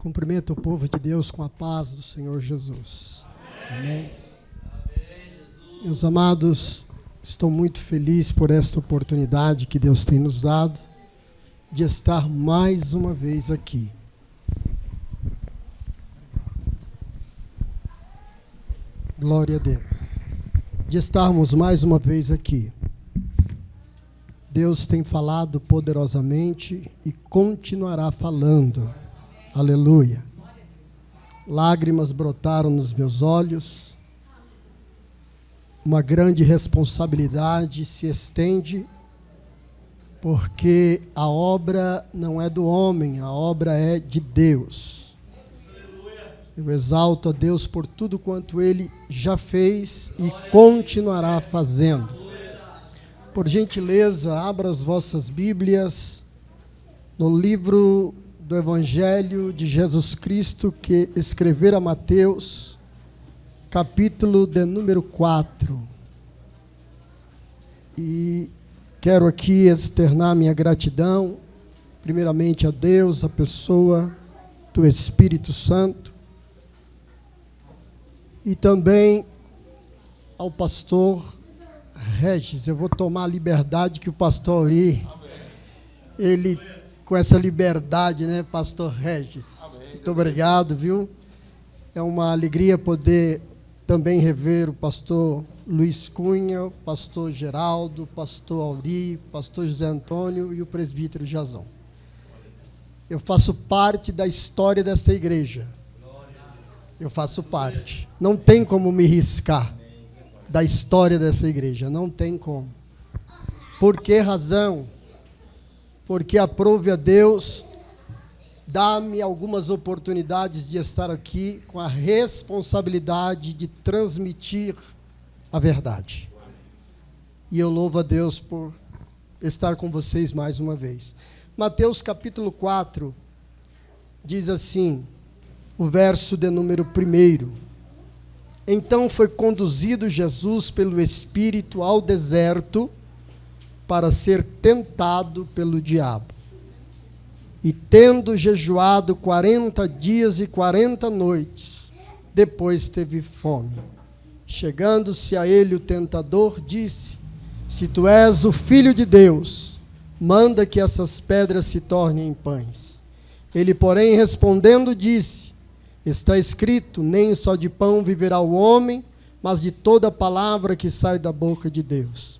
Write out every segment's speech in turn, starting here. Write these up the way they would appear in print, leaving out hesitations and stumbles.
Cumprimento o povo de Deus com a paz do Senhor Jesus. Amém. Meus amados, estou muito feliz por esta oportunidade que Deus tem nos dado de estar mais uma vez aqui. Glória a Deus. De estarmos mais uma vez aqui. Deus tem falado poderosamente e continuará falando. Aleluia. Lágrimas brotaram nos meus olhos. Uma grande responsabilidade se estende, porque a obra não é do homem, a obra é de Deus. Eu exalto a Deus por tudo quanto Ele já fez e continuará fazendo. Por gentileza, abra as vossas Bíblias no livro do Evangelho de Jesus Cristo que escrevera Mateus, capítulo de número 4. E quero aqui externar minha gratidão, primeiramente a Deus, a pessoa do Espírito Santo, e também ao pastor Regis. Eu vou tomar a liberdade que o pastor Ori, ele, com essa liberdade, né, pastor Regis? Amém. Muito obrigado, viu? É uma alegria poder também rever o pastor Luiz Cunha, o pastor Geraldo, o pastor Auri, o pastor José Antônio e o presbítero Jazão. Eu faço parte da história desta igreja. Eu faço parte. Não tem como me riscar da história dessa igreja. Não tem como. Por que razão? Porque aprove a Deus dar-me algumas oportunidades de estar aqui com a responsabilidade de transmitir a verdade. E eu louvo a Deus por estar com vocês mais uma vez. Mateus capítulo 4 diz assim, o verso de número 1. Então foi conduzido Jesus pelo Espírito ao deserto para ser tentado pelo diabo. E tendo jejuado 40 dias e 40 noites, depois teve fome. Chegando-se a ele o tentador, disse, se tu és o Filho de Deus, manda que essas pedras se tornem em pães. Ele, porém, respondendo, disse, está escrito, nem só de pão viverá o homem, mas de toda palavra que sai da boca de Deus.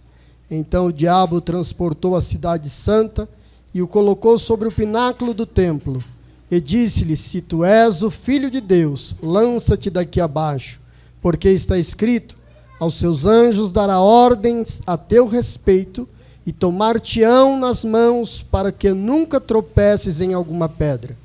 Então o diabo transportou a cidade santa e o colocou sobre o pináculo do templo. E disse-lhe, se tu és o Filho de Deus, lança-te daqui abaixo, porque está escrito, aos seus anjos dará ordens a teu respeito, e tomar-te-ão nas mãos, para que nunca tropeces em alguma pedra.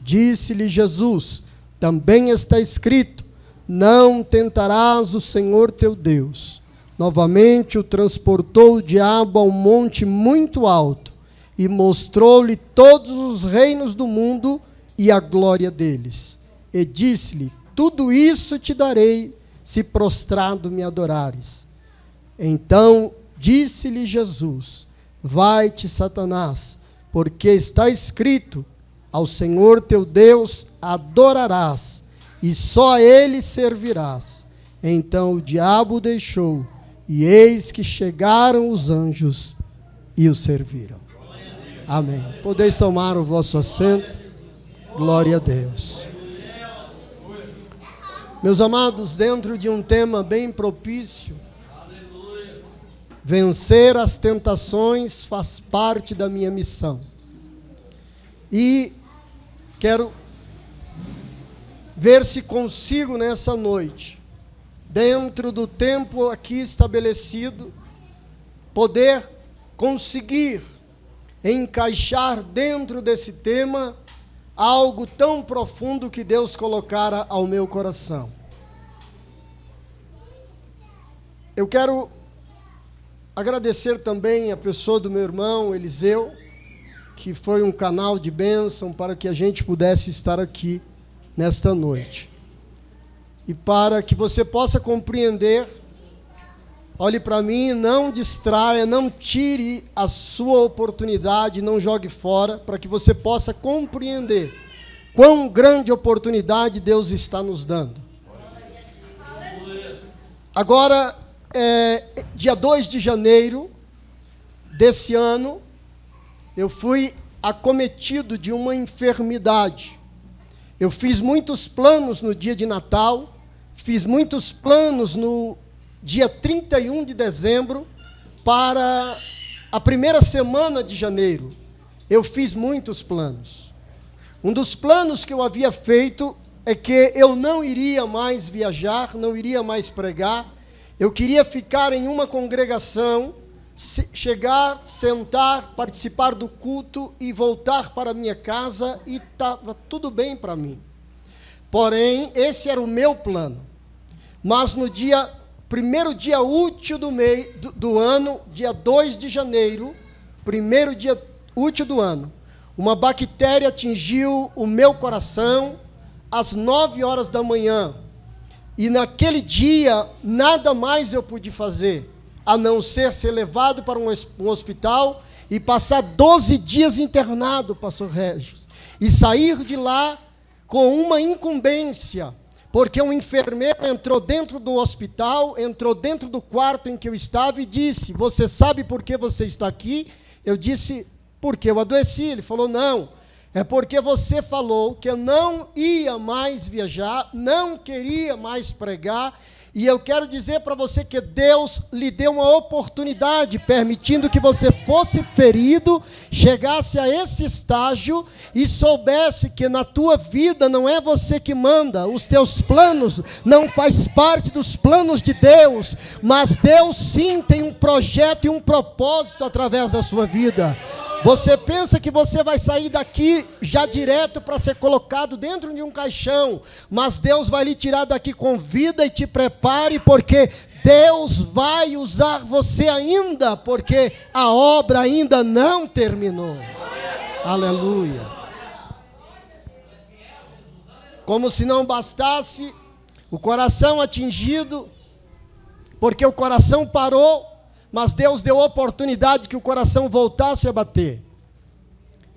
Disse-lhe Jesus, também está escrito, não tentarás o Senhor teu Deus. Novamente o transportou o diabo a um monte muito alto e mostrou-lhe todos os reinos do mundo e a glória deles. E disse-lhe, tudo isso te darei, se prostrado me adorares. Então disse-lhe Jesus, vai-te, Satanás, porque está escrito, ao Senhor teu Deus adorarás, e só a Ele servirás. Então o diabo o deixou, e eis que chegaram os anjos e o serviram. Amém. Podeis tomar o vosso assento. Glória a Deus. Meus amados, dentro de um tema bem propício, vencer as tentações faz parte da minha missão. E quero ver se consigo nessa noite, dentro do tempo aqui estabelecido, poder conseguir encaixar dentro desse tema algo tão profundo que Deus colocara ao meu coração. Eu quero agradecer também a pessoa do meu irmão Eliseu, que foi um canal de bênção para que a gente pudesse estar aqui nesta noite. E para que você possa compreender, olhe para mim, não distraia, não tire a sua oportunidade, não jogue fora, para que você possa compreender quão grande oportunidade Deus está nos dando. Agora, dia 2 de janeiro desse ano, eu fui acometido de uma enfermidade. Eu fiz muitos planos no dia de Natal, fiz muitos planos no dia 31 de dezembro, para a primeira semana de janeiro. Eu fiz muitos planos. Um dos planos que eu havia feito é que eu não iria mais viajar, não iria mais pregar. Eu queria ficar em uma congregação, chegar, sentar, participar do culto e voltar para minha casa, e estava tudo bem para mim. Porém, esse era o meu plano. Mas no primeiro dia útil do ano, dia 2 de janeiro, primeiro dia útil do ano, uma bactéria atingiu o meu coração às 9 horas da manhã. E naquele dia, nada mais eu pude fazer, a não ser levado para um hospital e passar 12 dias internado, pastor Regis, e sair de lá com uma incumbência, porque um enfermeiro entrou dentro do hospital, entrou dentro do quarto em que eu estava e disse: você sabe por que você está aqui? Eu disse: porque eu adoeci. Ele falou: não, é porque você falou que eu não ia mais viajar, não queria mais pregar, e eu quero dizer para você que Deus lhe deu uma oportunidade, permitindo que você fosse ferido, chegasse a esse estágio e soubesse que na tua vida não é você que manda, os teus planos não faz parte dos planos de Deus, mas Deus sim tem um projeto e um propósito através da sua vida. Você pensa que você vai sair daqui já direto para ser colocado dentro de um caixão, mas Deus vai lhe tirar daqui com vida, e te prepare, porque Deus vai usar você ainda, porque a obra ainda não terminou. Aleluia. Como se não bastasse o coração atingido, porque o coração parou, mas Deus deu oportunidade que o coração voltasse a bater.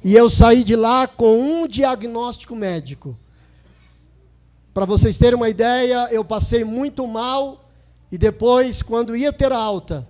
E eu saí de lá com um diagnóstico médico. Para vocês terem uma ideia, eu passei muito mal, e depois, quando ia ter alta,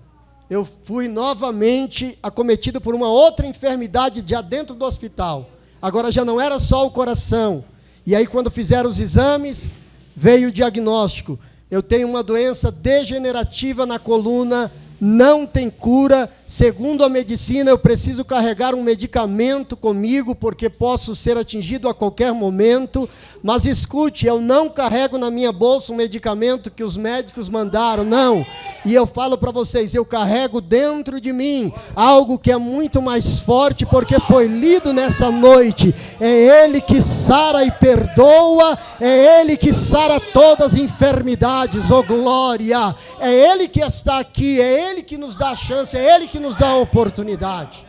eu fui novamente acometido por uma outra enfermidade já dentro do hospital. Agora já não era só o coração. E aí, quando fizeram os exames, veio o diagnóstico: eu tenho uma doença degenerativa na coluna, não tem cura. Segundo a medicina, eu preciso carregar um medicamento comigo, porque posso ser atingido a qualquer momento. Mas escute, eu não carrego na minha bolsa um medicamento que os médicos mandaram, não. E eu falo para vocês, eu carrego dentro de mim algo que é muito mais forte, porque foi lido nessa noite. É Ele que sara e perdoa, é Ele que sara todas as enfermidades, oh glória. É Ele que está aqui, é Ele que nos dá a chance, é Ele que nos dá a oportunidade.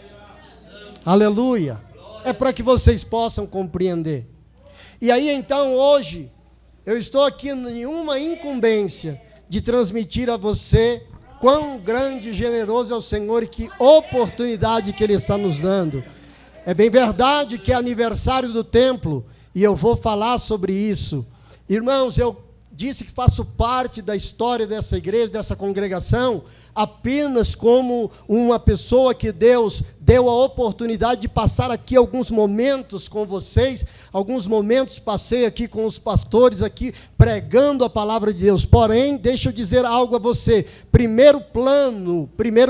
Aleluia. É para que vocês possam compreender. E aí então hoje, eu estou aqui em uma incumbência de transmitir a você quão grande e generoso é o Senhor, e que oportunidade que Ele está nos dando. É bem verdade que é aniversário do templo, e eu vou falar sobre isso. Irmãos, eu disse que faço parte da história dessa igreja, dessa congregação, apenas como uma pessoa que Deus deu a oportunidade de passar aqui alguns momentos com vocês. Alguns momentos passei aqui com os pastores, aqui pregando a palavra de Deus. Porém, deixa eu dizer algo a você. Primeiro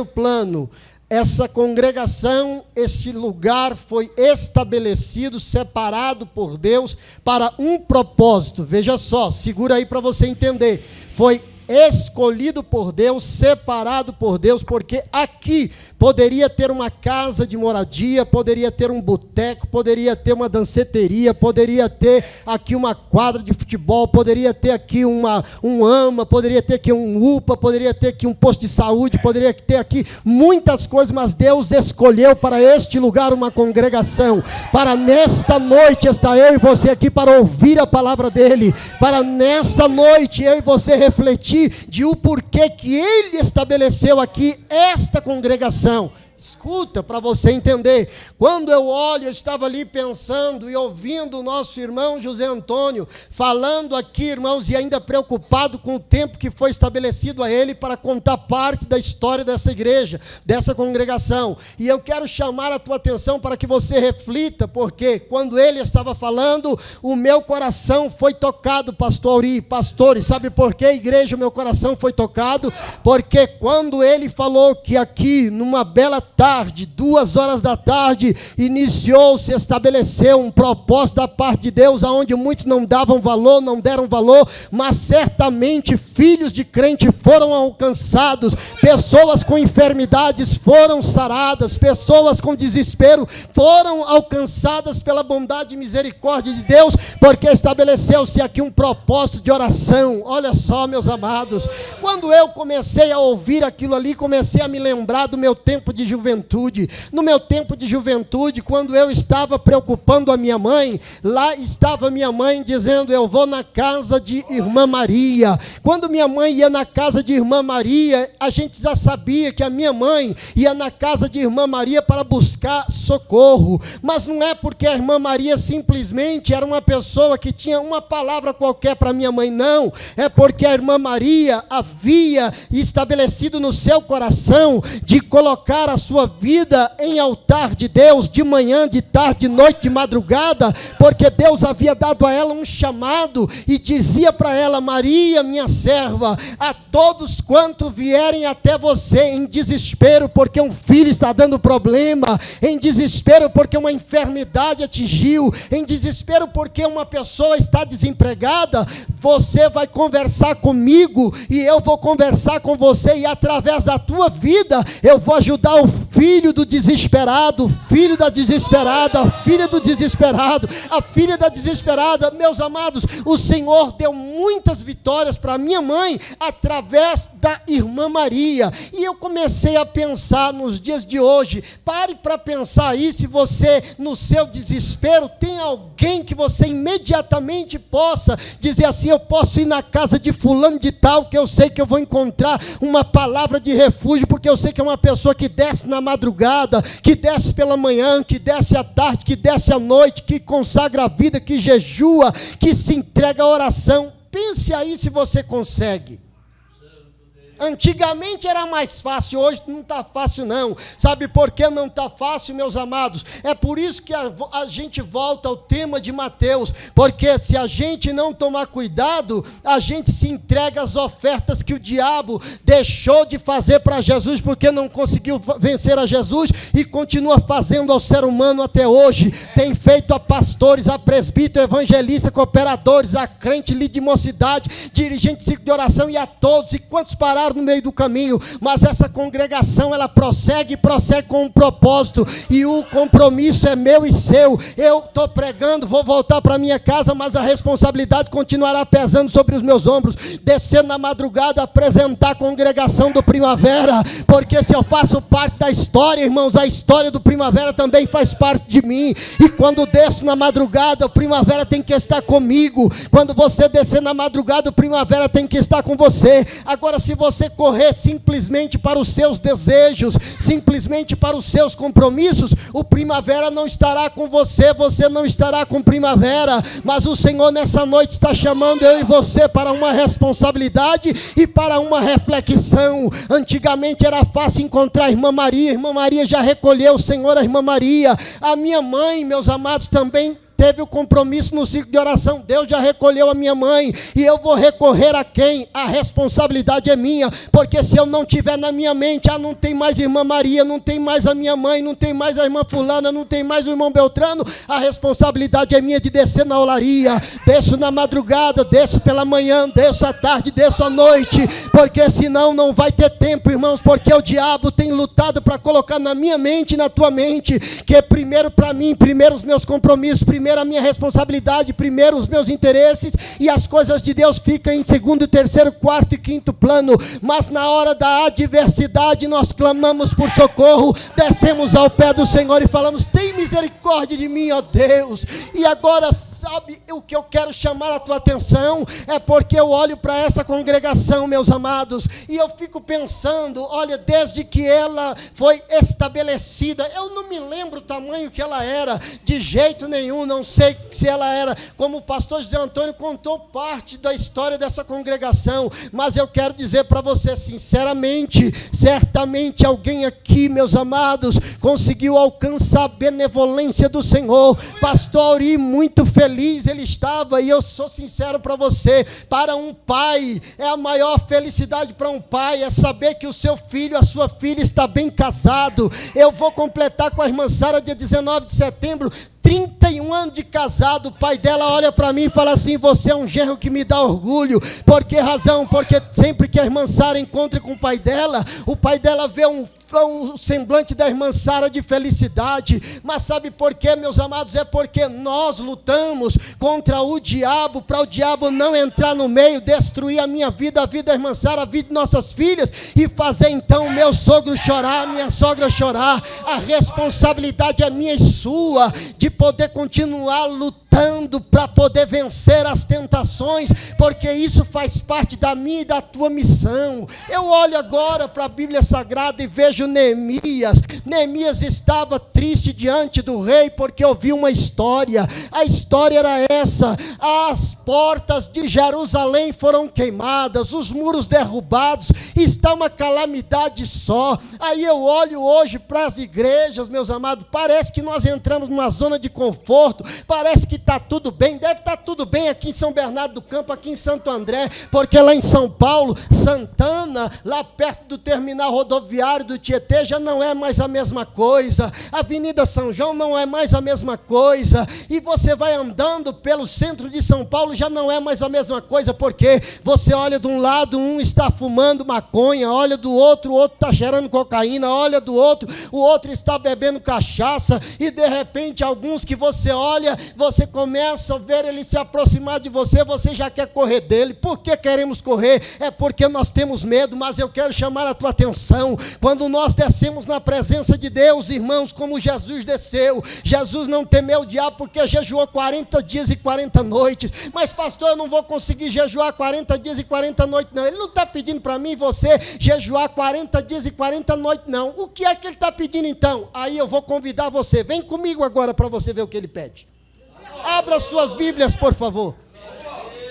plano, essa congregação, esse lugar foi estabelecido, separado por Deus para um propósito. Veja só, segura aí para você entender. Foi escolhido por Deus, separado por Deus, porque aqui poderia ter uma casa de moradia, poderia ter um boteco, poderia ter uma danceteria, poderia ter aqui uma quadra de futebol, poderia ter aqui um AMA, poderia ter aqui um UPA, poderia ter aqui um posto de saúde, poderia ter aqui muitas coisas, mas Deus escolheu para este lugar uma congregação, para nesta noite estar eu e você aqui para ouvir a palavra dEle, para nesta noite eu e você refletir de o porquê que Ele estabeleceu aqui esta congregação. Escuta para você entender. Quando eu olho, eu estava ali pensando e ouvindo o nosso irmão José Antônio falando aqui, irmãos, e ainda preocupado com o tempo que foi estabelecido a ele para contar parte da história dessa igreja, dessa congregação. E eu quero chamar a tua atenção para que você reflita, porque quando ele estava falando, o meu coração foi tocado, pastor Auri, pastores, sabe por que, igreja, o meu coração foi tocado? Porque quando ele falou que aqui, numa bela tarde, 2h da tarde, iniciou-se, estabeleceu um propósito da parte de Deus, aonde muitos não davam valor, não deram valor, mas certamente filhos de crente foram alcançados, pessoas com enfermidades foram saradas, pessoas com desespero foram alcançadas pela bondade e misericórdia de Deus, porque estabeleceu-se aqui um propósito de oração. Olha só, meus amados, quando eu comecei a ouvir aquilo ali, comecei a me lembrar do meu tempo de juventude. No meu tempo de juventude, quando eu estava preocupando a minha mãe, lá estava minha mãe dizendo: eu vou na casa de Irmã Maria. Quando minha mãe ia na casa de Irmã Maria, a gente já sabia que a minha mãe ia na casa de Irmã Maria para buscar socorro, mas não é porque a Irmã Maria simplesmente era uma pessoa que tinha uma palavra qualquer para minha mãe, não, é porque a Irmã Maria havia estabelecido no seu coração de colocar a sua vida em altar de Deus, de manhã, de tarde, de noite, de madrugada, porque Deus havia dado a ela um chamado e dizia para ela: Maria, minha serva, a todos quanto vierem até você em desespero porque um filho está dando problema, em desespero porque uma enfermidade atingiu, em desespero porque uma pessoa está desempregada, você vai conversar comigo e eu vou conversar com você, e através da tua vida eu vou ajudar o filho do desesperado, o filho da desesperada, a filha do desesperado, a filha da desesperada. Meus amados, o Senhor deu muitas vitórias para minha mãe através da Irmã Maria, e eu comecei a pensar nos dias de hoje. Pare para pensar aí, se você no seu desespero tem alguém que você imediatamente possa dizer assim: eu posso ir na casa de fulano de tal, que eu sei que eu vou encontrar uma palavra de refúgio, porque eu sei que é uma pessoa que desce na madrugada, que desce pela manhã, que desce à tarde, que desce à noite, que consagra a vida, que jejua, que se entrega à oração. Pense aí se você consegue. Antigamente era mais fácil, hoje não está fácil não. Sabe por que não está fácil, meus amados? É por isso que a gente volta ao tema de Mateus, porque se a gente não tomar cuidado, a gente se entrega às ofertas que o diabo deixou de fazer para Jesus, porque não conseguiu vencer a Jesus, e continua fazendo ao ser humano até hoje. Tem feito a pastores, a presbítero, evangelista, cooperadores, a crente, líder de mocidade, dirigente de ciclo de oração e a todos. E quantos pararam no meio do caminho? Mas essa congregação, ela prossegue com um propósito, e o compromisso é meu e seu. Eu estou pregando, vou voltar para minha casa, mas a responsabilidade continuará pesando sobre os meus ombros, descendo na madrugada, apresentar a congregação do Primavera, porque se eu faço parte da história, irmãos, a história do Primavera também faz parte de mim, e quando desço na madrugada, o Primavera tem que estar comigo. Quando você descer na madrugada, o Primavera tem que estar com você. Agora, se você correr simplesmente para os seus desejos, simplesmente para os seus compromissos, o Primavera não estará com você, você não estará com Primavera. Mas o Senhor nessa noite está chamando eu e você para uma responsabilidade e para uma reflexão. Antigamente era fácil encontrar a Irmã Maria já recolheu o Senhor, a Irmã Maria. A minha mãe, meus amados, também teve o compromisso no ciclo de oração. Deus já recolheu a minha mãe, e eu vou recorrer a quem? A responsabilidade é minha, porque se eu não tiver na minha mente, não tem mais Irmã Maria, não tem mais a minha mãe, não tem mais a irmã fulana, não tem mais o irmão Beltrano, a responsabilidade é minha de descer na olaria. Desço na madrugada, desço pela manhã, desço à tarde, desço à noite, porque senão não vai ter tempo, irmãos, porque o diabo tem lutado para colocar na minha mente e na tua mente, que é primeiro para mim, primeiro os meus compromissos, primeiro a minha responsabilidade, primeiro os meus interesses, e as coisas de Deus ficam em segundo, terceiro, quarto e quinto plano. Mas na hora da adversidade nós clamamos por socorro, descemos ao pé do Senhor e falamos: tem misericórdia de mim, ó Deus. E agora sabe o que eu quero chamar a tua atenção? É porque eu olho para essa congregação, meus amados, e eu fico pensando, olha, desde que ela foi estabelecida, eu não me lembro o tamanho que ela era, de jeito nenhum, não sei se ela era, como o pastor José Antônio contou parte da história dessa congregação, mas eu quero dizer para você sinceramente, certamente alguém aqui, meus amados, conseguiu alcançar a benevolência do Senhor. Pastor Auri, muito feliz ele estava, e eu sou sincero para você, para um pai, é a maior felicidade para um pai, é saber que o seu filho, a sua filha está bem casado. Eu vou completar com a irmã Sara dia 19 de setembro, 31 anos de casado. O pai dela olha para mim e fala assim: você é um genro que me dá orgulho. Por que razão? Porque sempre que a irmã Sara encontra com o pai dela vê um semblante da irmã Sara de felicidade. Mas sabe por quê, meus amados? É porque nós lutamos contra o diabo, para o diabo não entrar no meio, destruir a minha vida, a vida da irmã Sara, a vida de nossas filhas, e fazer então o meu sogro chorar, a minha sogra chorar. A responsabilidade é minha e sua, de poder continuar lutando para poder vencer as tentações, porque isso faz parte da minha e da tua missão. Eu olho agora para a Bíblia Sagrada e vejo Neemias. Neemias estava triste diante do rei, porque ouviu uma história. A história era essa: as portas de Jerusalém foram queimadas, os muros derrubados, está uma calamidade só. Aí eu olho hoje para as igrejas, meus amados, parece que nós entramos numa zona de conforto, parece que está tudo bem. Deve estar tudo bem aqui em São Bernardo do Campo, aqui em Santo André, porque lá em São Paulo, Santana, lá perto do terminal rodoviário do Tietê, já não é mais a mesma coisa. Avenida São João não é mais a mesma coisa, e você vai andando pelo centro de São Paulo, já não é mais a mesma coisa, porque você olha de um lado, um está fumando maconha, olha do outro, o outro está cheirando cocaína, olha do outro, o outro está bebendo cachaça, e de repente alguns que você olha, você começa a ver ele se aproximar de você, você já quer correr dele. Por que queremos correr? É porque nós temos medo. Mas eu quero chamar a tua atenção, quando nós descemos na presença de Deus, irmãos, como Jesus desceu, Jesus não temeu o diabo, porque jejuou 40 dias e 40 noites. Mas pastor, eu não vou conseguir jejuar 40 dias e 40 noites não. Ele não está pedindo para mim e você jejuar 40 dias e 40 noites não. O que é que ele está pedindo então? Aí eu vou convidar você, vem comigo agora para você ver o que ele pede. Abra suas Bíblias, por favor.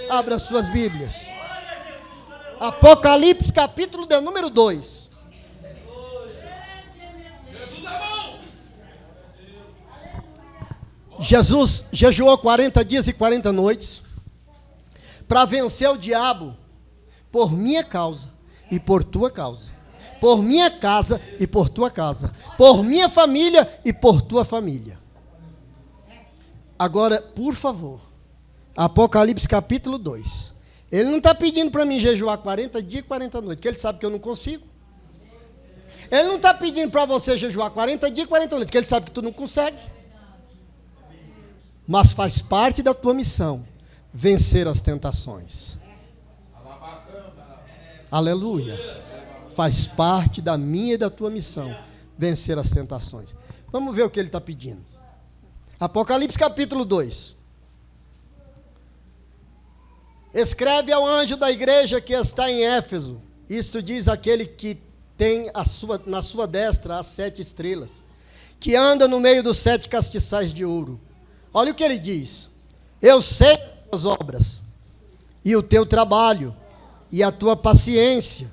Abra suas Bíblias. Apocalipse, capítulo de número 2. Jesus jejuou 40 dias e 40 noites para vencer o diabo por minha causa e por tua causa, por minha casa e por tua casa, por minha família e por tua família. Agora, por favor, Apocalipse capítulo 2. Ele não está pedindo para mim jejuar 40 dias e 40 noites, porque ele sabe que eu não consigo. Ele não está pedindo para você jejuar 40 dias e 40 noites, porque ele sabe que tu não consegue. Mas faz parte da tua missão vencer as tentações. Aleluia. Faz parte da minha e da tua missão vencer as tentações. Vamos ver o que ele está pedindo. Apocalipse capítulo 2. Escreve ao anjo da igreja que está em Éfeso. Isto diz aquele que tem na sua destra as 7 estrelas, que anda no meio dos 7 castiçais de ouro. Olha o que ele diz: eu sei as tuas obras, e o teu trabalho, e a tua paciência,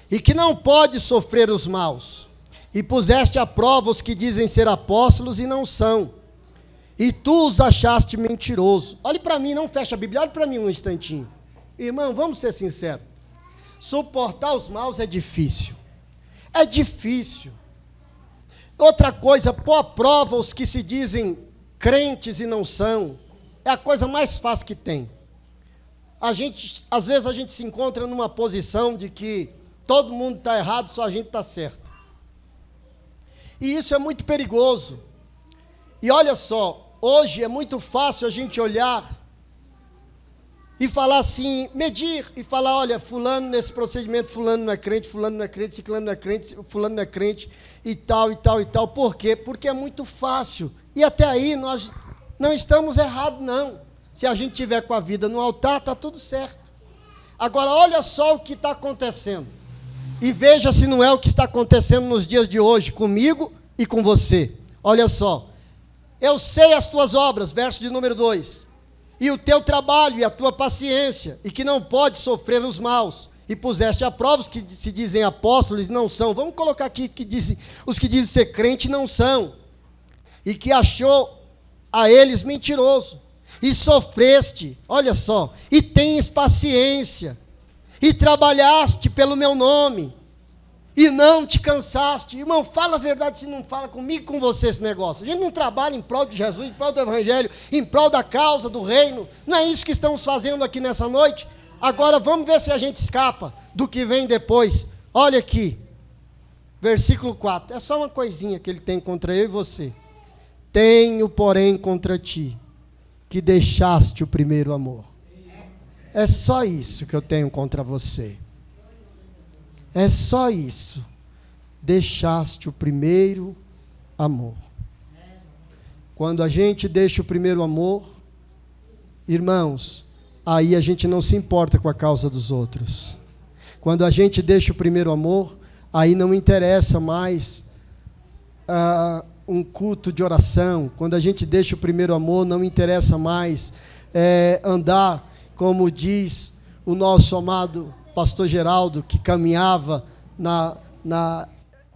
e que não podes sofrer os maus, e puseste à prova os que dizem ser apóstolos e não são, e tu os achaste mentiroso. Olhe para mim, não fecha a Bíblia, olhe para mim um instantinho. Irmão, vamos ser sinceros. Suportar os maus é difícil. É difícil. Outra coisa, pôr à prova os que se dizem crentes e não são, é a coisa mais fácil que tem. Às vezes a gente se encontra numa posição de que todo mundo está errado, só a gente está certo. E isso é muito perigoso. E olha só, hoje é muito fácil a gente olhar e falar assim, medir e falar, olha, fulano nesse procedimento, fulano não é crente, ciclano não é crente, fulano não é crente, e tal, e tal, e tal. Por quê? Porque é muito fácil. E até aí nós não estamos errados, não. Se a gente tiver com a vida no altar, está tudo certo. Agora, olha só o que está acontecendo. E veja se não é o que está acontecendo nos dias de hoje, comigo e com você. Olha só. Eu sei as tuas obras, verso de número 2. E o teu trabalho e a tua paciência, e que não pode sofrer os maus. E puseste a prova os que se dizem apóstolos e não são. Vamos colocar aqui que dizem, os que dizem ser crente não são. E que achou a eles mentiroso. E sofreste, olha só, e tens paciência, e trabalhaste pelo meu nome, e não te cansaste. Irmão, fala a verdade se não fala comigo e com você esse negócio. A gente não trabalha em prol de Jesus, em prol do Evangelho, em prol da causa, do reino. Não é isso que estamos fazendo aqui nessa noite? Agora vamos ver se a gente escapa do que vem depois. Olha aqui, versículo 4. É só uma coisinha que ele tem contra eu e você. Tenho, porém, contra ti, que deixaste o primeiro amor. É só isso que eu tenho contra você. É só isso. Deixaste o primeiro amor. Quando a gente deixa o primeiro amor, irmãos, aí a gente não se importa com a causa dos outros. Quando a gente deixa o primeiro amor, aí não interessa mais um culto de oração. Quando a gente deixa o primeiro amor, não interessa mais andar, como diz o nosso amado pastor Geraldo, que caminhava na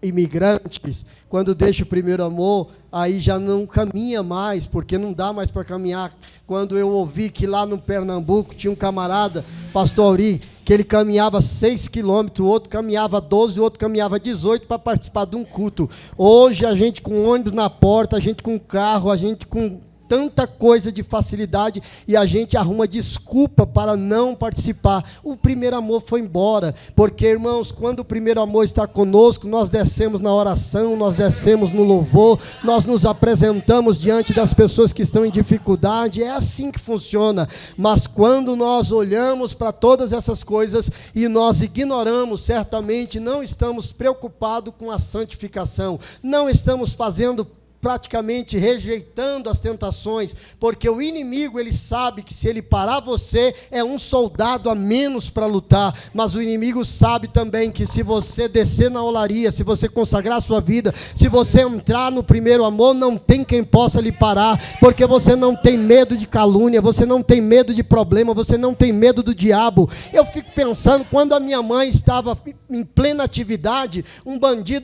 Imigrantes. Quando deixa o primeiro amor, aí já não caminha mais, porque não dá mais para caminhar. Quando eu ouvi que lá no Pernambuco tinha um camarada, pastor Auri, que ele caminhava 6 quilômetros, o outro caminhava 12, o outro caminhava 18 para participar de um culto. Hoje a gente com ônibus na porta, a gente com carro, a gente com tanta coisa de facilidade, e a gente arruma desculpa para não participar. O primeiro amor foi embora, porque, irmãos, quando o primeiro amor está conosco, nós descemos na oração, nós descemos no louvor, nós nos apresentamos diante das pessoas que estão em dificuldade. É assim que funciona. Mas quando nós olhamos para todas essas coisas e nós ignoramos, certamente não estamos preocupados com a santificação, não estamos fazendo, praticamente rejeitando as tentações, porque o inimigo, ele sabe que se ele parar você, é um soldado a menos para lutar. Mas o inimigo sabe também que se você descer na olaria, se você consagrar a sua vida, se você entrar no primeiro amor, não tem quem possa lhe parar, porque você não tem medo de calúnia, você não tem medo de problema, você não tem medo do diabo. Eu fico pensando, quando a minha mãe estava em plena atividade,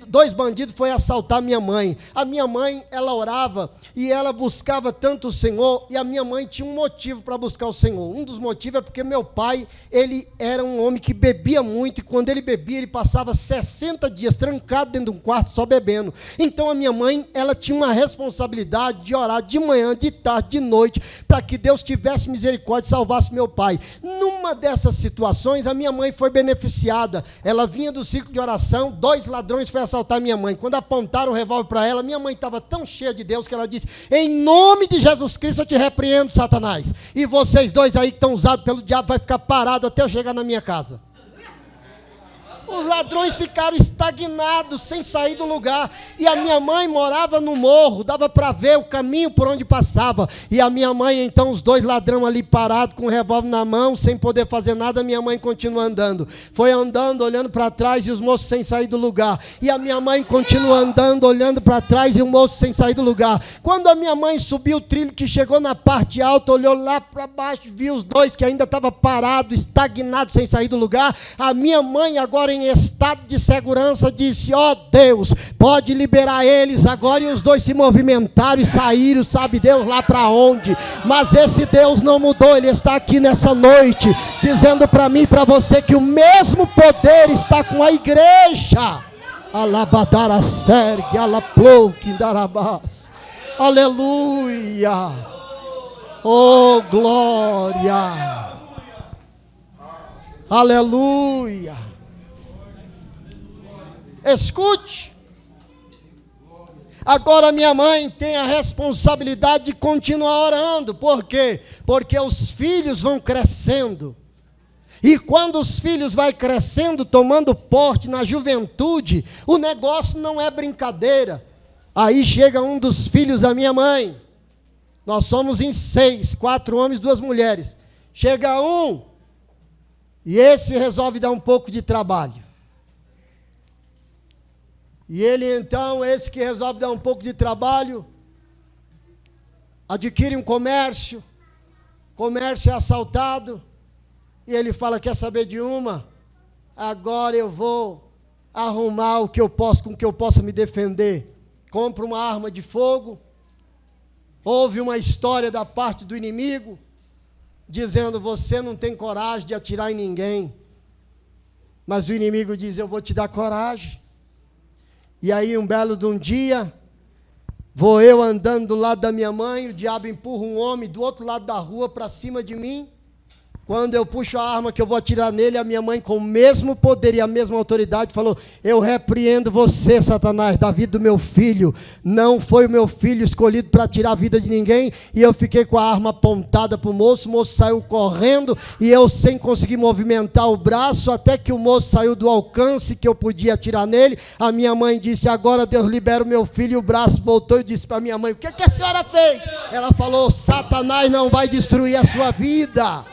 dois bandidos foi assaltar minha mãe. A minha mãe, ela orava e ela buscava tanto o Senhor, e a minha mãe tinha um motivo para buscar o Senhor. Um dos motivos é porque meu pai, ele era um homem que bebia muito, e quando ele bebia, ele passava 60 dias trancado dentro de um quarto só bebendo. Então a minha mãe, ela tinha uma responsabilidade de orar de manhã, de tarde, de noite, para que Deus tivesse misericórdia e salvasse meu pai. Numa dessas situações, a minha mãe foi beneficiada. Ela vinha do círculo de oração, 2 ladrões foram assaltar minha mãe. Quando apontaram o revólver para ela, minha mãe estava tão cheia de Deus que ela disse: em nome de Jesus Cristo eu te repreendo, Satanás, e vocês dois aí que estão usados pelo diabo vai ficar parado até eu chegar na minha casa. Os ladrões ficaram estagnados, sem sair do lugar. E a minha mãe morava no morro, dava para ver o caminho por onde passava. E a minha mãe, então, os 2 ladrões ali parados, com o revólver na mão, sem poder fazer nada, minha mãe continua andando. Foi andando, olhando para trás, e os moços sem sair do lugar. E a minha mãe continua andando, olhando para trás, e o moço sem sair do lugar. Quando a minha mãe subiu o trilho, que chegou na parte alta, olhou lá para baixo, viu os 2 que ainda estavam parados, estagnados, sem sair do lugar. A minha mãe, agora em estado de segurança, disse: ó Deus, pode liberar eles agora. E os 2 se movimentaram e saíram, sabe Deus lá para onde. Mas esse Deus não mudou, ele está aqui nessa noite, dizendo para mim e para você que o mesmo poder está com a igreja. Alabadara sergue, alaplou, quindarabás. Aleluia. Oh glória. Aleluia. Escute. Agora minha mãe tem a responsabilidade de continuar orando. Por quê? Porque os filhos vão crescendo. E quando os filhos vão crescendo, tomando porte na juventude, o negócio não é brincadeira. Aí chega um dos filhos da minha mãe, Nós somos em 6, 4 homens, 2 mulheres. Chega um, e esse resolve dar um pouco de trabalho. E ele então, esse que resolve dar um pouco de trabalho, adquire um comércio é assaltado, e ele fala, quer saber de uma? Agora eu vou arrumar o que eu posso, com que eu possa me defender. Compra uma arma de fogo. Houve uma história da parte do inimigo, dizendo, você não tem coragem de atirar em ninguém. Mas o inimigo diz, eu vou te dar coragem. E aí um belo de um dia, vou eu andando do lado da minha mãe, o diabo empurra um homem do outro lado da rua para cima de mim. Quando eu puxo a arma que eu vou atirar nele, a minha mãe, com o mesmo poder e a mesma autoridade, falou, eu repreendo você, Satanás, da vida do meu filho. Não foi o meu filho escolhido para tirar a vida de ninguém. E eu fiquei com a arma apontada para o moço saiu correndo, e eu sem conseguir movimentar o braço, até que o moço saiu do alcance que eu podia atirar nele. A minha mãe disse, agora Deus libera o meu filho, e o braço voltou, e disse para a minha mãe, o que a senhora fez? Ela falou, Satanás não vai destruir a sua vida.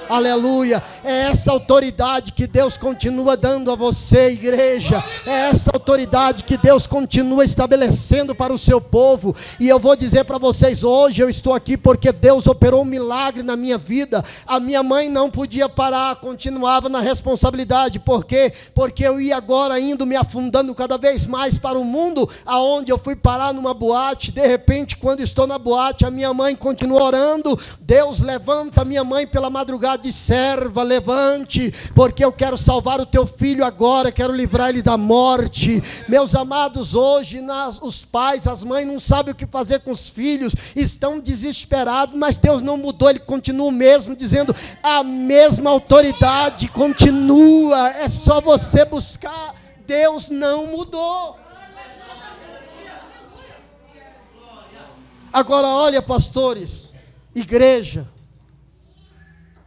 Aleluia, é essa autoridade que Deus continua dando a você, igreja, é essa autoridade que Deus continua estabelecendo para o seu povo. E eu vou dizer para vocês, hoje eu estou aqui porque Deus operou um milagre na minha vida. A minha mãe não podia parar, continuava na responsabilidade. Por quê? Porque eu ia agora indo me afundando cada vez mais para o mundo, aonde eu fui parar numa boate. De repente, quando estou na boate, a minha mãe continua orando, Deus levanta a minha mãe pela madrugada, de serva, levante, porque eu quero salvar o teu filho agora, quero livrar ele da morte. Meus amados, hoje os pais, as mães não sabem o que fazer com os filhos, estão desesperados, mas Deus não mudou, Ele continua o mesmo, dizendo, a mesma autoridade continua, é só você buscar, Deus não mudou. Agora olha, pastores, igreja,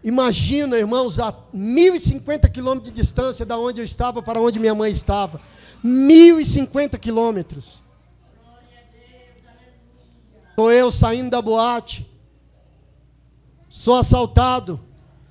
imagina, irmãos, a 1.050 quilômetros de distância da onde eu estava para onde minha mãe estava. 1.050 quilômetros. Estou eu saindo da boate, sou assaltado,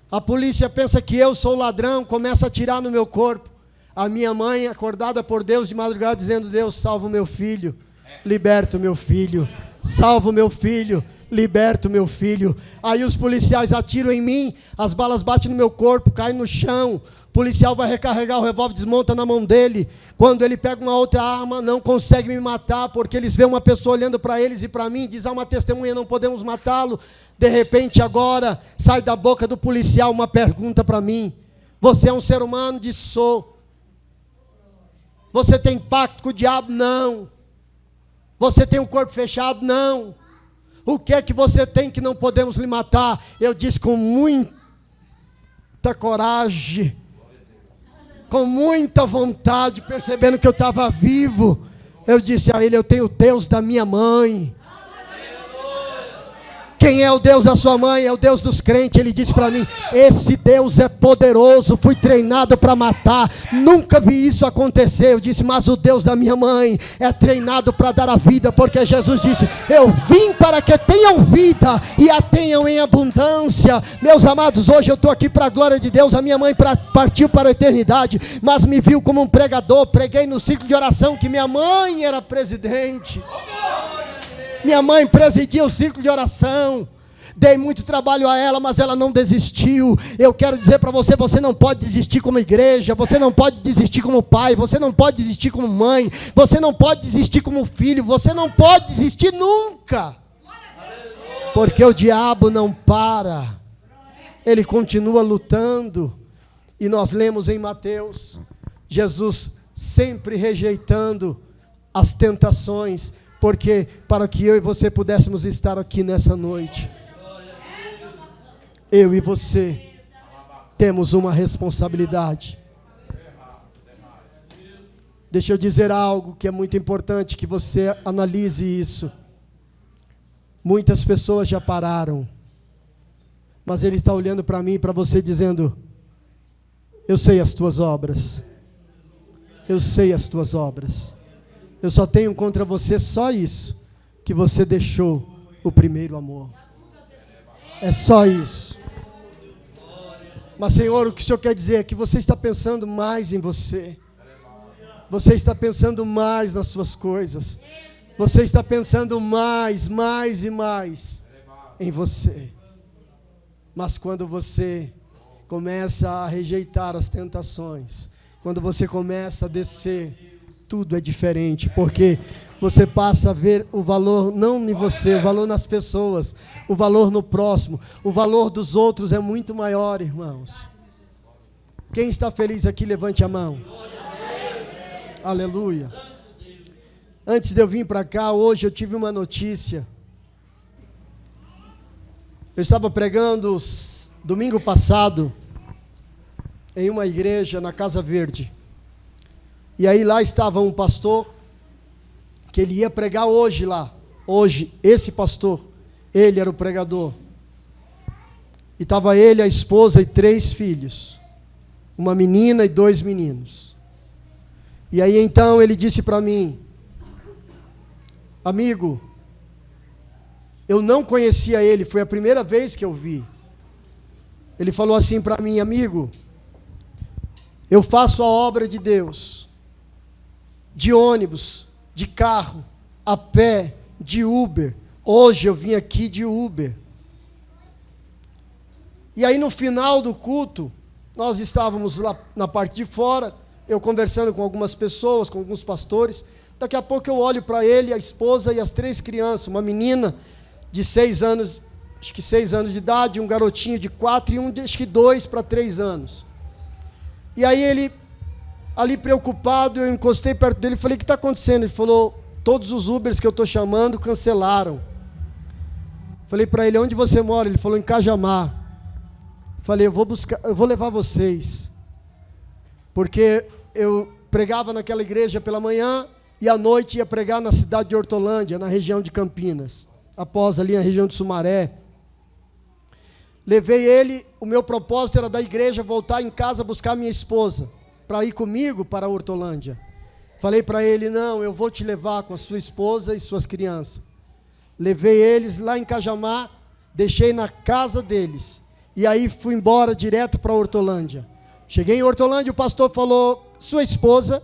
a polícia pensa que eu sou ladrão, começa a atirar no meu corpo. A minha mãe, acordada por Deus de madrugada, dizendo, Deus, salva o meu filho, liberta o meu filho, salva o meu filho, liberta o meu filho. Aí os policiais atiram em mim, as balas batem no meu corpo, caem no chão. O policial vai recarregar o revólver, desmonta na mão dele. Quando ele pega uma outra arma, não consegue me matar, porque eles veem uma pessoa olhando para eles e para mim, diz, há uma testemunha, não podemos matá-lo. De repente agora, sai da boca do policial uma pergunta para mim, você é um ser humano? Diz, sou. Você tem pacto com o diabo? Não. Você tem um corpo fechado? Não. O que é que você tem que não podemos lhe matar? Eu disse com muita coragem, com muita vontade, percebendo que eu estava vivo. Eu disse a ele, eu tenho o Deus da minha mãe. Quem é o Deus da sua mãe? É o Deus dos crentes. Ele disse para mim, esse Deus é poderoso, fui treinado para matar, nunca vi isso acontecer. Eu disse, mas o Deus da minha mãe é treinado para dar a vida, porque Jesus disse, eu vim para que tenham vida e a tenham em abundância. Meus amados, hoje eu estou aqui para a glória de Deus. A minha mãe partiu para a eternidade, mas me viu como um pregador. Preguei no ciclo de oração que minha mãe era presidente. Minha mãe presidia o círculo de oração. Dei muito trabalho a ela, mas ela não desistiu. Eu quero dizer para você, você não pode desistir como igreja, você não pode desistir como pai, você não pode desistir como mãe, você não pode desistir como filho, você não pode desistir nunca. Porque o diabo não para. Ele continua lutando. E nós lemos em Mateus, Jesus sempre rejeitando as tentações, porque para que eu e você pudéssemos estar aqui nessa noite, eu e você temos uma responsabilidade. Deixa eu dizer algo que é muito importante, que você analise isso. Muitas pessoas já pararam, mas Ele está olhando para mim e para você dizendo, eu sei as tuas obras, eu sei as tuas obras. Eu só tenho contra você só isso, que você deixou o primeiro amor. É só isso. Mas, Senhor, o que o Senhor quer dizer é que você está pensando mais em você. Você está pensando mais nas suas coisas. Você está pensando mais e mais em você. Mas quando você começa a rejeitar as tentações, quando você começa a descer, tudo é diferente, porque você passa a ver o valor não em você, o valor nas pessoas, o valor no próximo, o valor dos outros é muito maior, irmãos. Quem está feliz aqui, levante a mão. Aleluia. Antes de eu vir para cá, hoje eu tive uma notícia. Eu estava pregando domingo passado em uma igreja na Casa Verde. E aí lá estava um pastor que ele ia pregar hoje lá. Hoje, esse pastor, ele era o pregador. E estava ele, a esposa e 3 filhos. Uma menina e 2 meninos. E aí então ele disse para mim: amigo, eu não conhecia ele, foi a primeira vez que eu vi. Ele falou assim para mim: amigo, eu faço a obra de Deus, de ônibus, de carro, a pé, de Uber. Hoje eu vim aqui de Uber. E aí no final do culto, nós estávamos lá na parte de fora, eu conversando com algumas pessoas, com alguns pastores. Daqui a pouco eu olho para ele, a esposa e as 3 crianças, uma menina de 6 anos, acho que 6 anos de idade, um garotinho de 4 e um de acho que 2 para 3 anos. E aí ele, ali preocupado, eu encostei perto dele e falei: o que está acontecendo? Ele falou: todos os Ubers que eu estou chamando cancelaram. Falei para ele: onde você mora? Ele falou: em Cajamar. Falei: eu vou levar vocês, porque eu pregava naquela igreja pela manhã e à noite ia pregar na cidade de Hortolândia, na região de Campinas, após ali na região de Sumaré. Levei ele, o meu propósito era da igreja voltar em casa buscar minha esposa, para ir comigo para Hortolândia. Falei para ele: não, eu vou te levar com a sua esposa e suas crianças. Levei eles lá em Cajamar, deixei na casa deles, e aí fui embora direto para Hortolândia. Cheguei em Hortolândia, o pastor falou: sua esposa?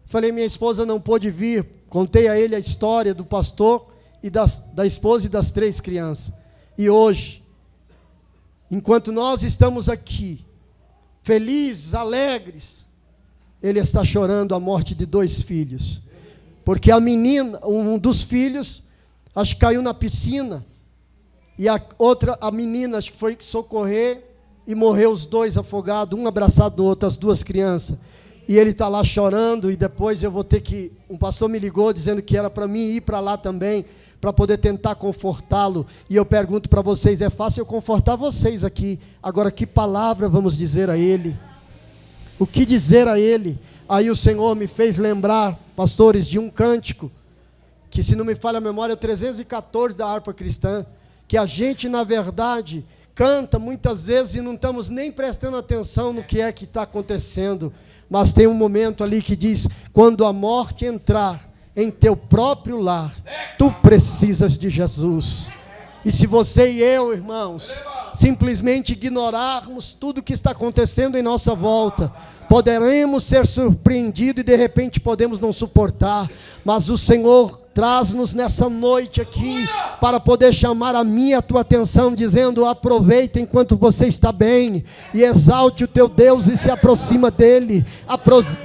Falei: minha esposa não pôde vir. Contei a ele a história do pastor e da esposa e das 3 crianças. E hoje, enquanto nós estamos aqui, felizes, alegres, ele está chorando a morte de 2 filhos. Porque a menina, um dos filhos, acho que caiu na piscina. E a menina, acho que foi socorrer e morreu os 2 afogados, um abraçado do outro, as 2 crianças. E ele está lá chorando, e depois eu vou ter que... Um pastor me ligou dizendo que era para mim ir para lá também, para poder tentar confortá-lo. E eu pergunto para vocês: é fácil eu confortar vocês aqui. Agora, que palavra vamos dizer a ele? O que dizer a ele? Aí o Senhor me fez lembrar, pastores, de um cântico, que, se não me falha a memória, é o 314 da harpa cristã, que a gente, na verdade, canta muitas vezes e não estamos nem prestando atenção no que é que está acontecendo. Mas tem um momento ali que diz: quando a morte entrar em teu próprio lar, tu precisas de Jesus. E se você e eu, irmãos, simplesmente ignorarmos tudo que está acontecendo em nossa volta, poderemos ser surpreendidos e de repente podemos não suportar. Mas o Senhor traz-nos nessa noite aqui para poder chamar a minha e a tua atenção, dizendo: aproveita enquanto você está bem e exalte o teu Deus e se aproxima dele.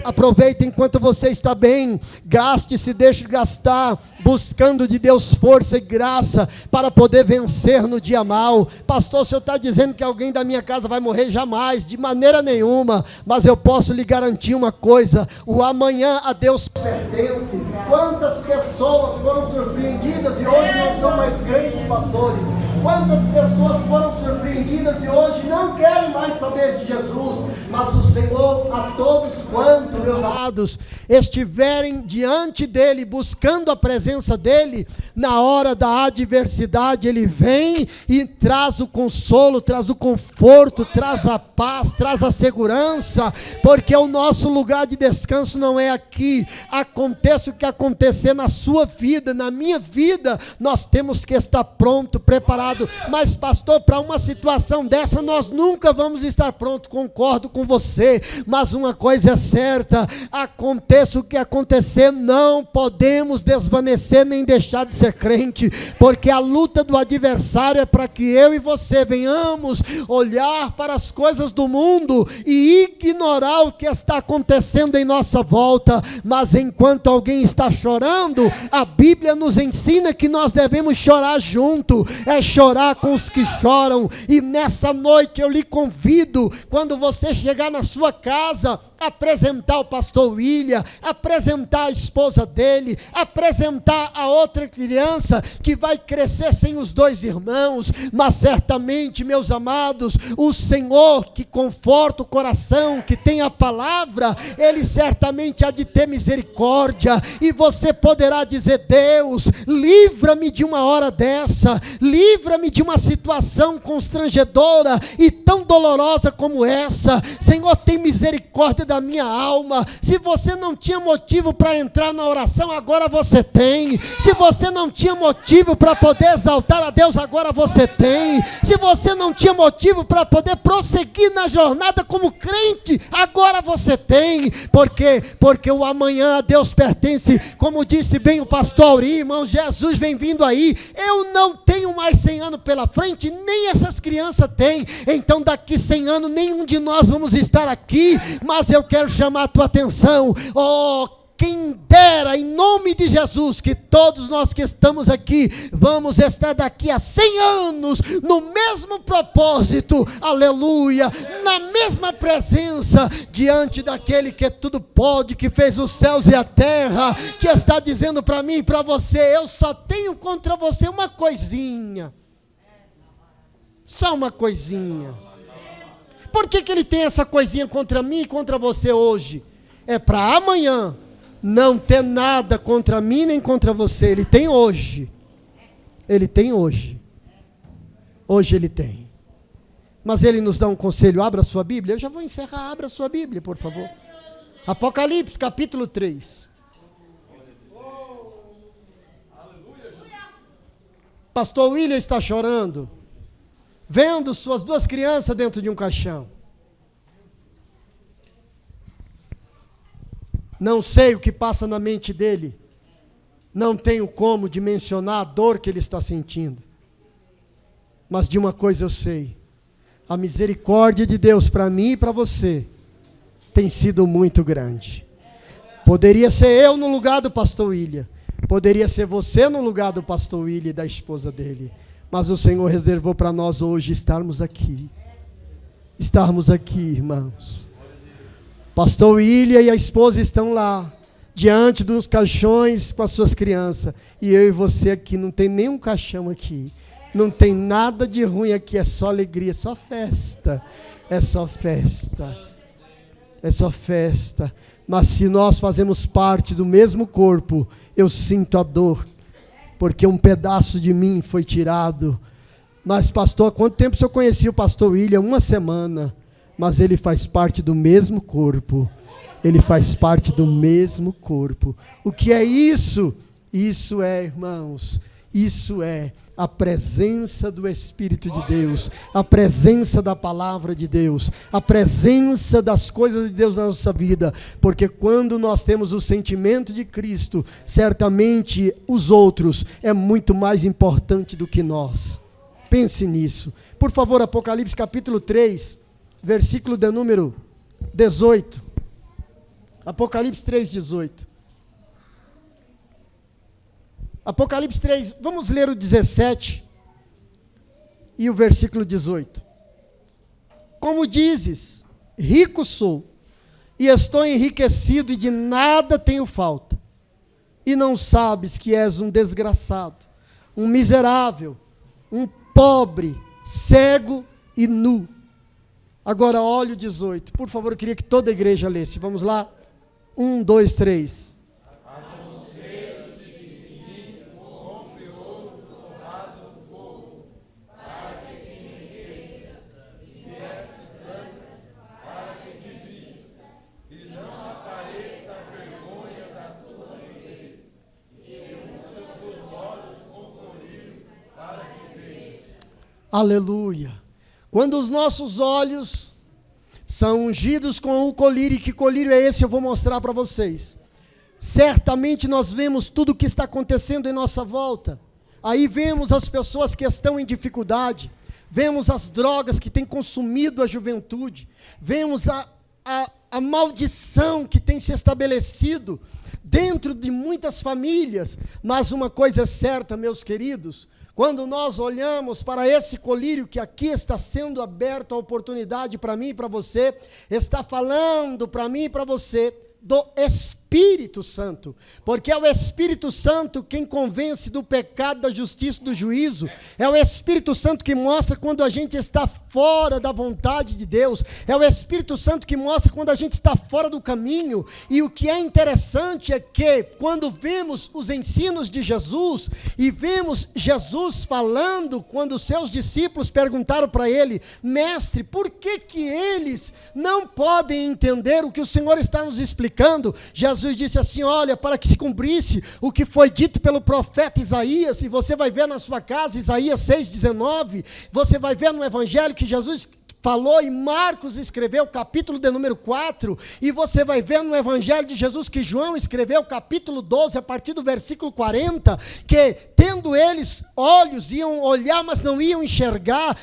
Aproveita enquanto você está bem, gaste, se deixe gastar, buscando de Deus força e graça para poder vencer no dia mau. Pastor, o senhor está dizendo que alguém da minha casa vai morrer? Jamais, de maneira nenhuma. Mas eu posso lhe garantir uma coisa: o amanhã a Deus pertence. Quantas pessoas foram surpreendidas e hoje não são mais crentes, pastores? Quantas pessoas foram surpreendidas arrependidas e hoje não querem mais saber de Jesus, mas o Senhor, a todos quanto, meus amados, estiverem diante dEle, buscando a presença dEle, na hora da adversidade, Ele vem e traz o consolo, traz o conforto, traz a paz, traz a segurança, porque o nosso lugar de descanso não é aqui. Aconteça o que acontecer na sua vida, na minha vida, nós temos que estar pronto, preparado. Mas pastor, para uma situação dessa nós nunca vamos estar pronto. Concordo com você, mas uma coisa é certa: aconteça o que acontecer, não podemos desvanecer nem deixar de ser crente, porque a luta do adversário é para que eu e você venhamos olhar para as coisas do mundo e ignorar o que está acontecendo em nossa volta. Mas enquanto alguém está chorando, a Bíblia nos ensina que nós devemos chorar junto, é chorar com os que choram. E nessa noite eu lhe convido, quando você chegar na sua casa, apresentar o pastor William, apresentar a esposa dele, apresentar a outra criança que vai crescer sem os dois irmãos. Mas certamente, meus amados, o Senhor que conforta o coração, que tem a palavra, Ele certamente há de ter misericórdia, e você poderá dizer: Deus, livra-me de uma hora dessa, livra-me de uma situação constrangedora e tão dolorosa como essa. Senhor, tem misericórdia da minha alma. Se você não tinha motivo para entrar na oração, agora você tem. Se você não tinha motivo para poder exaltar a Deus, agora você tem. Se você não tinha motivo para poder prosseguir na jornada como crente, agora você tem. Por quê? Porque o amanhã a Deus pertence. Como disse bem o pastor Auri, irmão, Jesus vem vindo aí. Eu não tenho mais 100 anos pela frente, nem essas crianças têm. Então daqui 100 anos nenhum de nós vamos estar aqui. Mas eu quero chamar a tua atenção. Quem dera, em nome de Jesus, que todos nós que estamos aqui vamos estar daqui a 100 anos no mesmo propósito, aleluia, na mesma presença, diante daquele que tudo pode, que fez os céus e a terra, que está dizendo para mim e para você: eu só tenho contra você uma coisinha, só uma coisinha. Por que ele tem essa coisinha contra mim e contra você hoje? É para amanhã não ter nada contra mim nem contra você. Ele tem hoje. Ele tem hoje. Hoje ele tem. Mas ele nos dá um conselho. Abra a sua Bíblia. Eu já vou encerrar. Abra a sua Bíblia, por favor. Apocalipse, capítulo 3. Pastor William está chorando, vendo suas duas crianças dentro de um caixão. Não sei o que passa na mente dele. Não tenho como dimensionar a dor que ele está sentindo. Mas de uma coisa eu sei: a misericórdia de Deus para mim e para você tem sido muito grande. Poderia ser eu no lugar do pastor William. Poderia ser você no lugar do pastor William e da esposa dele. Mas o Senhor reservou para nós hoje estarmos aqui. Estarmos aqui, irmãos. Pastor William e a esposa estão lá, diante dos caixões com as suas crianças. E eu e você aqui, não tem nenhum caixão aqui. Não tem nada de ruim aqui, é só alegria, é só festa. É só festa. É só festa. Mas se nós fazemos parte do mesmo corpo, eu sinto a dor, porque um pedaço de mim foi tirado. Mas pastor, há quanto tempo o senhor conhecia o pastor William? 1 semana. Mas ele faz parte do mesmo corpo. Ele faz parte do mesmo corpo. O que é isso? Isso é, irmãos, isso é a presença do Espírito de Deus, a presença da palavra de Deus, a presença das coisas de Deus na nossa vida. Porque quando nós temos o sentimento de Cristo, certamente os outros é muito mais importante do que nós. Pense nisso. Por favor, Apocalipse capítulo 3, versículo de número 18. Apocalipse 3, 18. Apocalipse 3, vamos ler o 17 e o versículo 18. Como dizes, rico sou, e estou enriquecido, e de nada tenho falta, e não sabes que és um desgraçado, um miserável, um pobre, cego e nu. Agora olha o 18. Por favor, eu queria que toda a igreja lesse. Vamos lá? 1, 2, 3. Aleluia. Quando os nossos olhos são ungidos com o colírio, e que colírio é esse? Eu vou mostrar para vocês. Certamente nós vemos tudo o que está acontecendo em nossa volta. Aí vemos as pessoas que estão em dificuldade, vemos as drogas que têm consumido a juventude, vemos a maldição que tem se estabelecido dentro de muitas famílias. Mas uma coisa é certa, meus queridos, quando nós olhamos para esse colírio que aqui está sendo aberto a oportunidade para mim e para você, está falando para mim e para você do Espírito Santo, porque é o Espírito Santo quem convence do pecado, da justiça e do juízo. É o Espírito Santo que mostra quando a gente está fora da vontade de Deus. É o Espírito Santo que mostra quando a gente está fora do caminho. E o que é interessante é que quando vemos os ensinos de Jesus e vemos Jesus falando, quando os seus discípulos perguntaram para ele: mestre, por que eles não podem entender o que o Senhor está nos explicando? Jesus disse assim: olha, para que se cumprisse o que foi dito pelo profeta Isaías, e você vai ver na sua casa, Isaías 6,19, você vai ver no Evangelho que Jesus falou, e Marcos escreveu capítulo de número 4, e você vai ver no Evangelho de Jesus que João escreveu capítulo 12, a partir do versículo 40, que tendo eles olhos, iam olhar, mas não iam enxergar,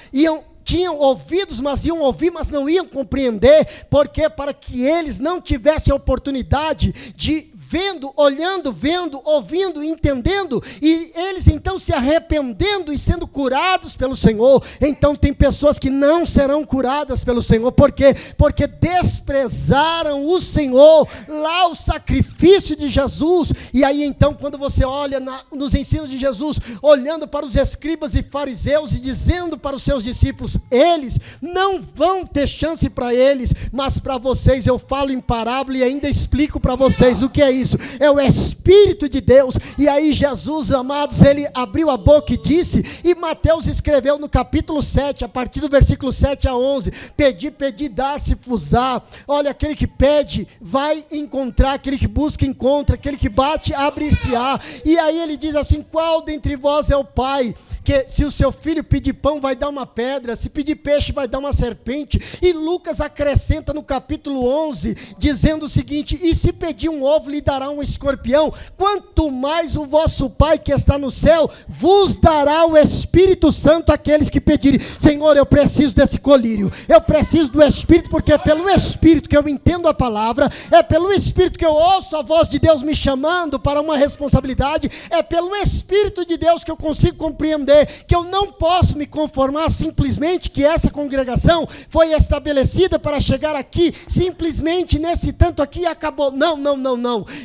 tinham ouvidos, mas iam ouvir, mas não iam compreender, porque para que eles não tivessem a oportunidade de vendo, olhando, vendo, ouvindo, entendendo, e eles então se arrependendo e sendo curados pelo Senhor. Então tem pessoas que não serão curadas pelo Senhor. Por quê? Porque desprezaram o Senhor, lá o sacrifício de Jesus. E aí então, quando você olha nos ensinos de Jesus, olhando para os escribas e fariseus e dizendo para os seus discípulos: eles não vão ter chance para eles, mas para vocês eu falo em parábola e ainda explico para vocês o que é isso. É o Espírito de Deus. E aí Jesus, amados, ele abriu a boca e disse, e Mateus escreveu no capítulo 7, a partir do versículo 7 a 11, pedi, dar-se-vos-á. Olha, aquele que pede, vai encontrar, aquele que busca, encontra, aquele que bate, abre-se-á. E aí ele diz assim: qual dentre vós é o pai que se o seu filho pedir pão vai dar uma pedra, se pedir peixe vai dar uma serpente? E Lucas acrescenta no capítulo 11, dizendo o seguinte: e se pedir um ovo lhe dará um escorpião? Quanto mais o vosso Pai que está no céu vos dará o Espírito Santo àqueles que pedirem. Senhor, eu preciso desse colírio, eu preciso do Espírito, porque é pelo Espírito que eu entendo a palavra, é pelo Espírito que eu ouço a voz de Deus me chamando para uma responsabilidade, é pelo Espírito de Deus que eu consigo compreender que eu não posso me conformar simplesmente que essa congregação foi estabelecida para chegar aqui, simplesmente nesse tanto aqui e acabou. Não.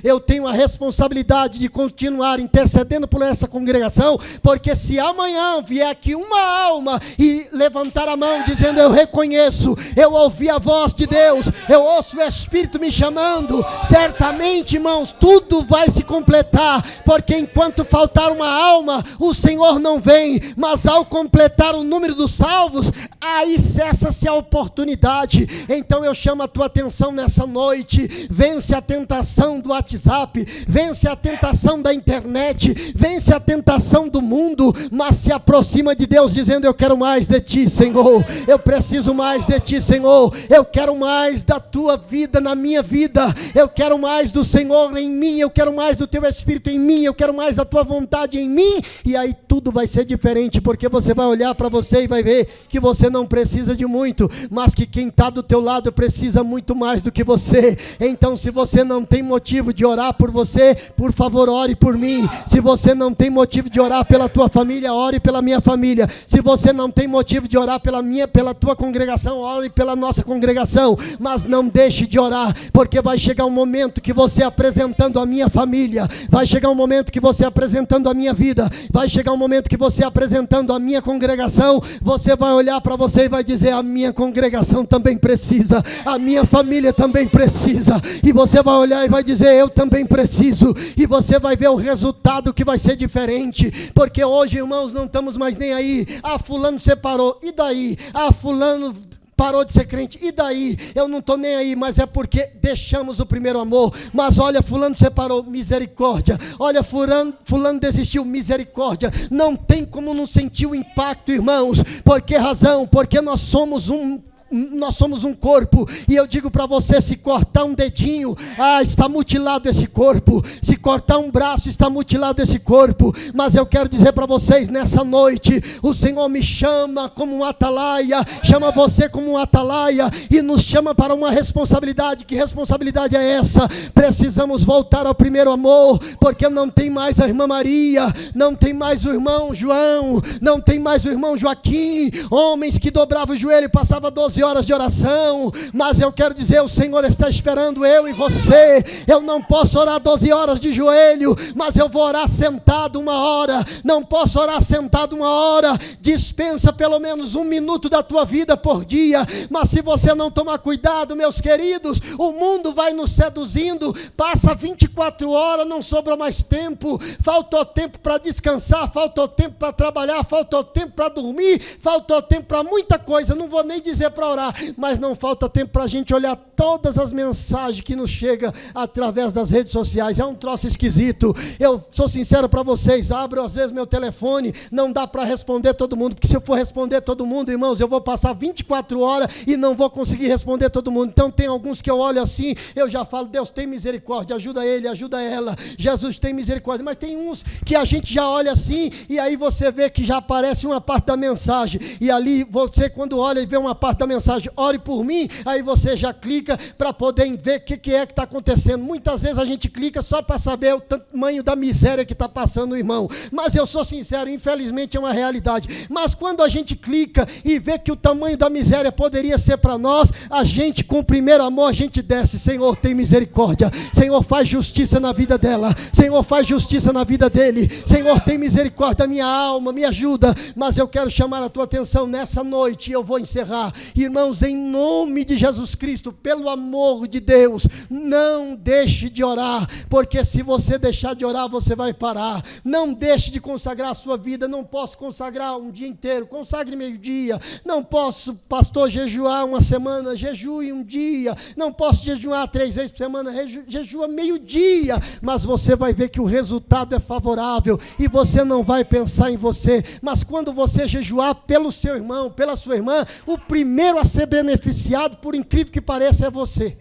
Eu tenho a responsabilidade de continuar intercedendo por essa congregação, porque se amanhã vier aqui uma alma e levantar a mão dizendo: eu reconheço, eu ouvi a voz de Deus, eu ouço o Espírito me chamando, certamente, irmãos, tudo vai se completar, porque enquanto faltar uma alma, o Senhor não vem. Mas ao completar o número dos salvos, aí cessa-se a oportunidade. Então eu chamo a tua atenção nessa noite: vence a tentação do WhatsApp, vence a tentação da internet, vence a tentação do mundo, mas se aproxima de Deus dizendo: eu quero mais de ti, Senhor, eu preciso mais de ti, Senhor, eu quero mais da tua vida na minha vida, eu quero mais do Senhor em mim, eu quero mais do teu Espírito em mim, eu quero mais da tua vontade em mim. E aí tudo vai ser diferente, porque você vai olhar para você e vai ver que você não precisa de muito, mas que quem está do teu lado precisa muito mais do que você. Então, se você não tem motivo motivo de orar por você, por favor, ore por mim. Se você não tem motivo de orar pela tua família, ore pela minha família. Se você não tem motivo de orar pela tua congregação, ore pela nossa congregação. Mas não deixe de orar, porque vai chegar um momento que você apresentando a minha família, vai chegar um momento que você apresentando a minha vida, vai chegar um momento que você apresentando a minha congregação, você vai olhar para você e vai dizer: a minha congregação também precisa, a minha família também precisa. E você vai olhar e vai dizer: eu também preciso. E você vai ver o resultado que vai ser diferente, porque hoje, irmãos, não estamos mais nem aí. Fulano separou, e daí? Fulano parou de ser crente, e daí? Eu não estou nem aí, mas é porque deixamos o primeiro amor. Mas olha, fulano separou, misericórdia. Olha, fulano desistiu, misericórdia. Não tem como não sentir o impacto, irmãos. Por que razão? Porque nós somos um corpo, e eu digo para você: se cortar um dedinho, está mutilado esse corpo. Se cortar um braço, está mutilado esse corpo. Mas eu quero dizer para vocês, nessa noite, o Senhor me chama como um atalaia, chama você como um atalaia, e nos chama para uma responsabilidade. Que responsabilidade é essa? Precisamos voltar ao primeiro amor, porque não tem mais a irmã Maria, não tem mais o irmão João, não tem mais o irmão Joaquim, homens que dobravam o joelho e passavam 12 horas de oração. Mas eu quero dizer, o Senhor está esperando eu e você. Eu não posso orar 12 horas de joelho, mas eu vou orar sentado 1 hora. Não posso orar sentado 1 hora. Dispensa pelo menos 1 minuto da tua vida por dia. Mas se você não tomar cuidado, meus queridos, o mundo vai nos seduzindo. Passa 24 horas, não sobra mais tempo. Faltou tempo para descansar, faltou tempo para trabalhar, faltou tempo para dormir, faltou tempo para muita coisa. Não vou nem dizer para orar, mas não falta tempo para a gente olhar todas as mensagens que nos chegam através das redes sociais. É um troço esquisito. Eu sou sincero para vocês, abro às vezes meu telefone, não dá para responder todo mundo, porque se eu for responder todo mundo, irmãos, eu vou passar 24 horas e não vou conseguir responder todo mundo. Então tem alguns que eu olho assim, eu já falo: Deus tem misericórdia, ajuda ele, ajuda ela, Jesus tem misericórdia. Mas tem uns que a gente já olha assim, e aí você vê que já aparece uma parte da mensagem, e ali você, quando olha e vê uma parte da mensagem, ore por mim, aí você já clica para poder ver o que é que está acontecendo. Muitas vezes a gente clica só para saber o tamanho da miséria que está passando o irmão. Mas eu sou sincero, infelizmente é uma realidade. Mas quando a gente clica e vê que o tamanho da miséria poderia ser para nós, a gente, com o primeiro amor, a gente desce: Senhor, tem misericórdia. Senhor, faz justiça na vida dela. Senhor, faz justiça na vida dele. Senhor, tem misericórdia da minha alma, me ajuda. Mas eu quero chamar a tua atenção nessa noite, e eu vou encerrar. Irmãos, em nome de Jesus Cristo, pelo amor de Deus, não deixe de orar, porque se você deixar de orar, você vai parar. Não deixe de consagrar a sua vida. Não posso consagrar um dia inteiro, consagre meio-dia. Não posso, pastor, jejuar uma semana, jejue um dia. Não posso jejuar 3 vezes por semana, jejua meio-dia. Mas você vai ver que o resultado é favorável, e você não vai pensar em você. Mas quando você jejuar pelo seu irmão, pela sua irmã, o primeiro a ser beneficiado, por incrível que pareça, é você.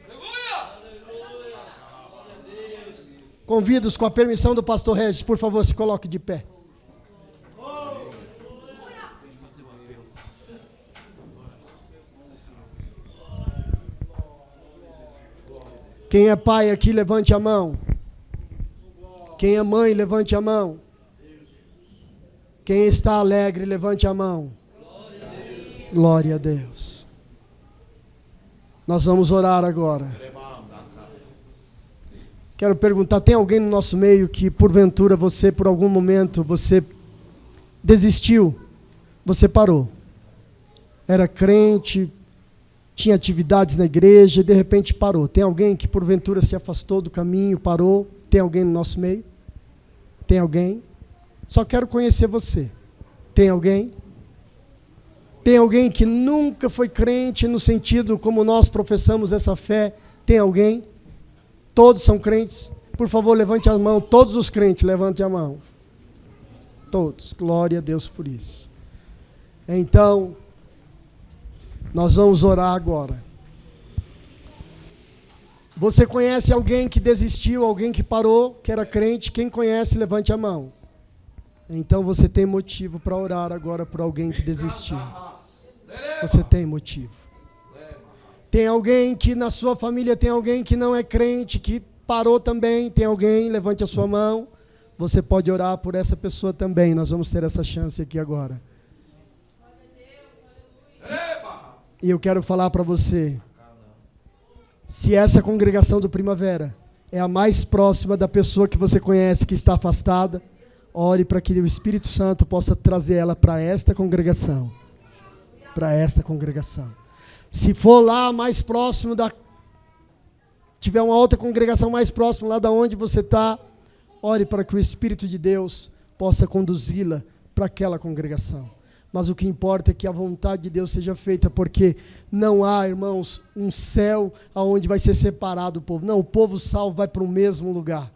Convido-os, com a permissão do pastor Regis, por favor, se coloque de pé. Quem é pai aqui, levante a mão. Quem é mãe, levante a mão. Quem está alegre, levante a mão. Glória a Deus. Nós vamos orar agora. Quero perguntar: tem alguém no nosso meio que porventura você, por algum momento, você desistiu, você parou? Era crente, tinha atividades na igreja e de repente parou. Tem alguém que porventura se afastou do caminho, parou? Tem alguém no nosso meio? Tem alguém? Só quero conhecer você. Tem alguém? Tem alguém que nunca foi crente no sentido como nós professamos essa fé? Tem alguém? Todos são crentes? Por favor, levante a mão. Todos os crentes, levante a mão. Todos. Glória a Deus por isso. Então, nós vamos orar agora. Você conhece alguém que desistiu, alguém que parou, que era crente? Quem conhece, levante a mão. Então você tem motivo para orar agora por alguém que desistiu. Você tem motivo. Tem alguém que na sua família tem alguém que não é crente, que parou também, tem alguém, levante a sua mão. Você pode orar por essa pessoa também. Nós vamos ter essa chance aqui agora. E eu quero falar para você, se essa congregação do Primavera é a mais próxima da pessoa que você conhece que está afastada, ore para que o Espírito Santo possa trazer ela para esta congregação. Para esta congregação. Se for lá mais próximo tiver uma outra congregação mais próxima lá da onde você está, ore para que o Espírito de Deus possa conduzi-la para aquela congregação. Mas o que importa é que a vontade de Deus seja feita, porque não há, irmãos, um céu onde vai ser separado o povo. Não, o povo salvo vai para o mesmo lugar.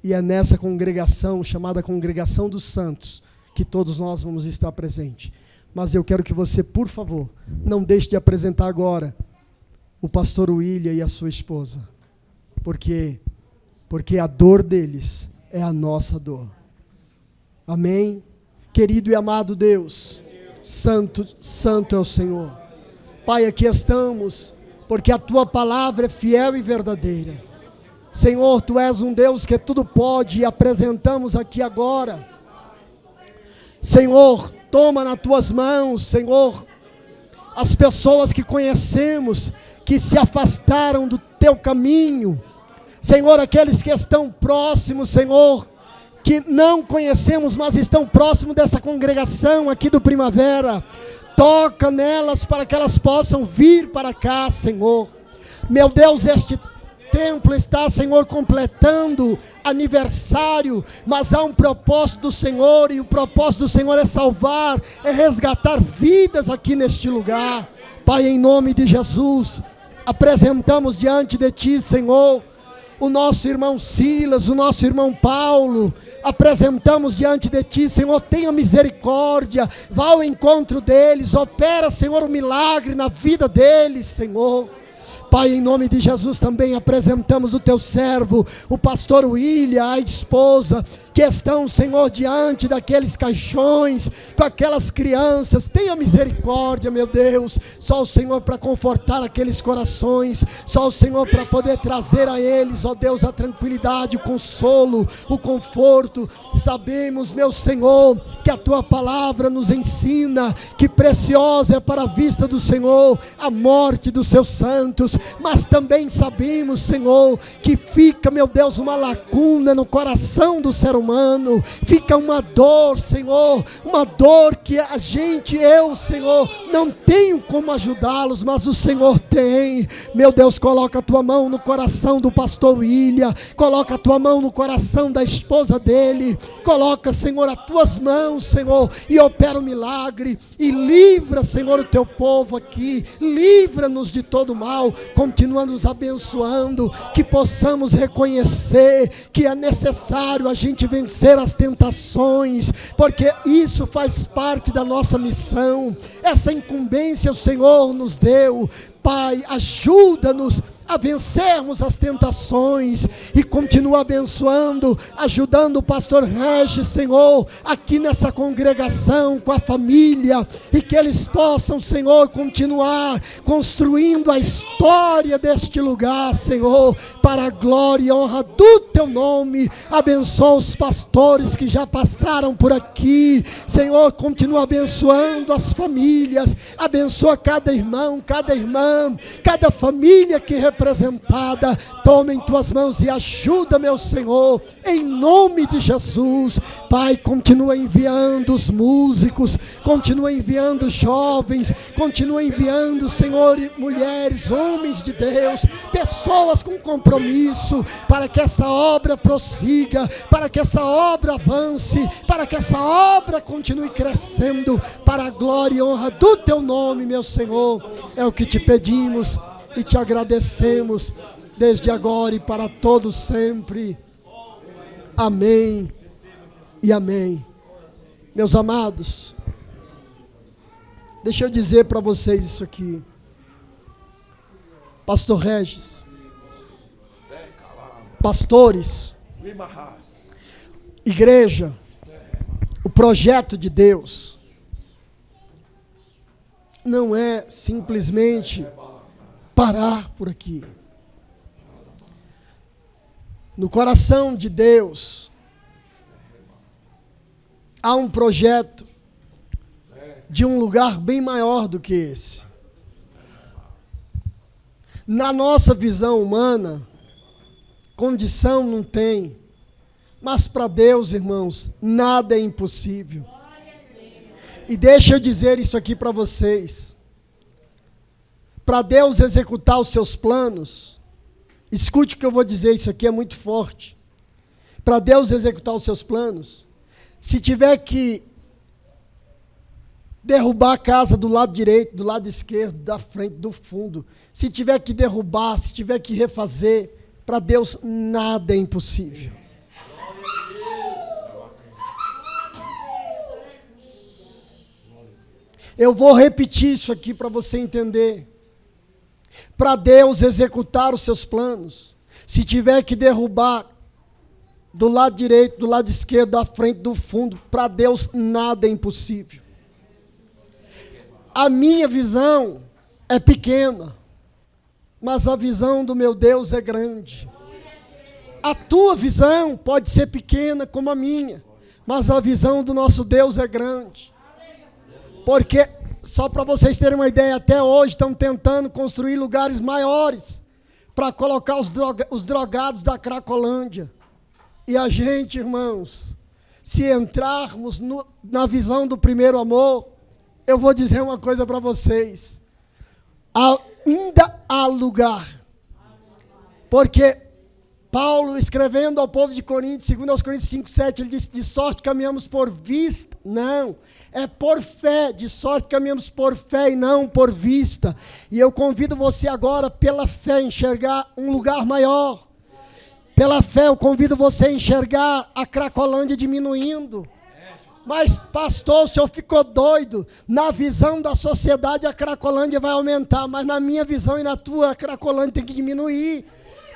E é nessa congregação, chamada Congregação dos Santos, que todos nós vamos estar presentes. Mas eu quero que você, por favor, não deixe de apresentar agora o pastor William e a sua esposa. Porque a dor deles é a nossa dor. Amém? Querido e amado Deus, santo, santo é o Senhor. Pai, aqui estamos, porque a Tua palavra é fiel e verdadeira. Senhor, Tu és um Deus que tudo pode e apresentamos aqui agora. Senhor, toma nas Tuas mãos, Senhor, as pessoas que conhecemos, que se afastaram do Teu caminho. Senhor, aqueles que estão próximos, Senhor, que não conhecemos, mas estão próximos dessa congregação aqui do Primavera. Toca nelas para que elas possam vir para cá, Senhor. Meu Deus, este templo está, Senhor, completando aniversário, mas há um propósito do Senhor, e o propósito do Senhor é salvar, é resgatar vidas aqui neste lugar. Pai, em nome de Jesus, apresentamos diante de Ti, Senhor, o nosso irmão Silas, o nosso irmão Paulo, apresentamos diante de Ti, Senhor, tenha misericórdia, vá ao encontro deles, opera, Senhor, um milagre na vida deles, Senhor. Pai, em nome de Jesus também apresentamos o Teu servo, o pastor William, a esposa, que estão, Senhor, diante daqueles caixões, com aquelas crianças. Tenha misericórdia, meu Deus. Só o Senhor para confortar aqueles corações, só o Senhor para poder trazer a eles, ó Deus, a tranquilidade, o consolo, o conforto. Sabemos, meu Senhor, que a Tua palavra nos ensina que preciosa é para a vista do Senhor a morte dos Seus santos, mas também sabemos, Senhor, que fica, meu Deus, uma lacuna no coração do ser humano, fica uma dor, Senhor, uma dor que eu, Senhor, não tenho como ajudá-los, mas o Senhor tem. Meu Deus, coloca a Tua mão no coração do pastor William, coloca a Tua mão no coração da esposa dele, coloca, Senhor, as Tuas mãos, Senhor, e opera o milagre, e livra, Senhor, o Teu povo aqui, livra-nos de todo mal, continua nos abençoando, que possamos reconhecer que é necessário a gente vencer as tentações, porque isso faz parte da nossa missão, essa incumbência o Senhor nos deu. Pai, ajuda-nos a vencermos as tentações, e continua abençoando, ajudando o pastor Regis, Senhor, aqui nessa congregação, com a família, e que eles possam, Senhor, continuar construindo a história deste lugar, Senhor, para a glória e honra do Teu nome. Abençoa os pastores que já passaram por aqui, Senhor, continua abençoando as famílias, abençoa cada irmão, cada irmã, cada família que representada. Toma em Tuas mãos e ajuda, meu Senhor, em nome de Jesus. Pai, continua enviando os músicos, continua enviando jovens, continua enviando, Senhor, mulheres, homens de Deus, pessoas com compromisso, para que essa obra prossiga, para que essa obra avance, para que essa obra continue crescendo, para a glória e honra do Teu nome, meu Senhor. É o que Te pedimos e Te agradecemos desde agora e para todos sempre. Amém e amém. Meus amados, deixa eu dizer para vocês isso aqui. Pastor Regis, pastores, igreja, o projeto de Deus não é simplesmente parar por aqui. No coração de Deus há um projeto de um lugar bem maior do que esse. Na nossa visão humana, condição não tem, mas para Deus, irmãos, nada é impossível. E deixa eu dizer isso aqui para vocês. Para Deus executar os seus planos, escute o que eu vou dizer, isso aqui é muito forte. Para Deus executar os seus planos, se tiver que derrubar a casa do lado direito, do lado esquerdo, da frente, do fundo, se tiver que derrubar, se tiver que refazer, para Deus nada é impossível. Eu vou repetir isso aqui para você entender. Para Deus executar os seus planos, se tiver que derrubar do lado direito, do lado esquerdo, da frente, do fundo, para Deus nada é impossível. A minha visão é pequena, mas a visão do meu Deus é grande. A tua visão pode ser pequena como a minha, mas a visão do nosso Deus é grande. Porque, só para vocês terem uma ideia, até hoje estão tentando construir lugares maiores para colocar os drogados da Cracolândia. E a gente, irmãos, se entrarmos na visão do primeiro amor, eu vou dizer uma coisa para vocês. Ainda há lugar. Porque Paulo, escrevendo ao povo de Corinto, segundo aos Coríntios 5:7, ele disse, de sorte caminhamos por vista. Não, é por fé, de sorte caminhamos por fé e não por vista. E eu convido você agora, pela fé, a enxergar um lugar maior. Pela fé, eu convido você a enxergar a Cracolândia diminuindo. Mas, pastor, o senhor ficou doido. Na visão da sociedade, a Cracolândia vai aumentar, mas na minha visão e na tua, a Cracolândia tem que diminuir.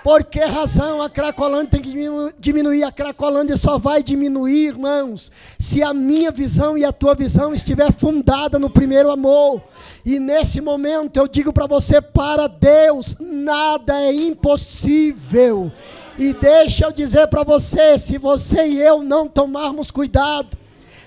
Por que razão a Cracolândia tem que diminuir? A Cracolândia só vai diminuir, irmãos, se a minha visão e a tua visão estiver fundada no primeiro amor. E nesse momento eu digo para você, para Deus, nada é impossível. E deixa eu dizer para você, se você e eu não tomarmos cuidado,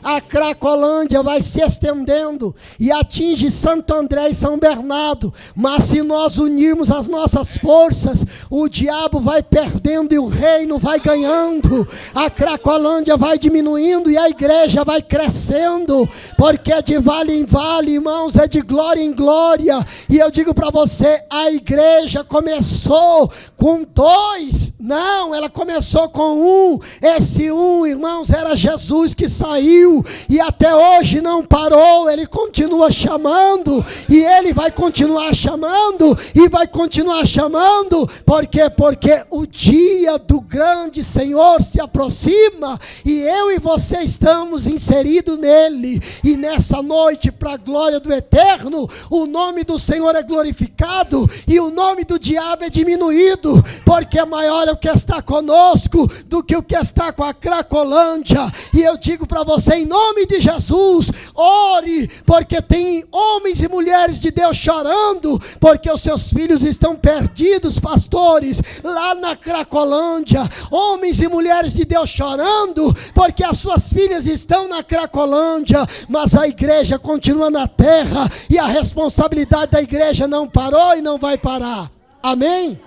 a Cracolândia vai se estendendo e atinge Santo André e São Bernardo, mas se nós unirmos as nossas forças, o diabo vai perdendo e o reino vai ganhando, a Cracolândia vai diminuindo e a igreja vai crescendo, porque é de vale em vale, irmãos, é de glória em glória. E eu digo para você, a igreja começou com 2, não, ela começou com 1, esse 1, irmãos, era Jesus que saiu, e até hoje não parou, ele continua chamando, e ele vai continuar chamando, e vai continuar chamando, por quê? Porque o dia do grande Senhor se aproxima, e eu e você estamos inseridos nele, e nessa noite, para a glória do eterno, o nome do Senhor é glorificado, e o nome do diabo é diminuído, porque maior é o que está conosco, do que o que está com a Cracolândia. E eu digo para você, em nome de Jesus, ore, porque tem homens e mulheres de Deus chorando, porque os seus filhos estão perdidos, pastores, lá na Cracolândia, homens e mulheres de Deus chorando, porque as suas filhas estão na Cracolândia, mas a igreja continua na terra, e a responsabilidade da igreja não parou e não vai parar, amém?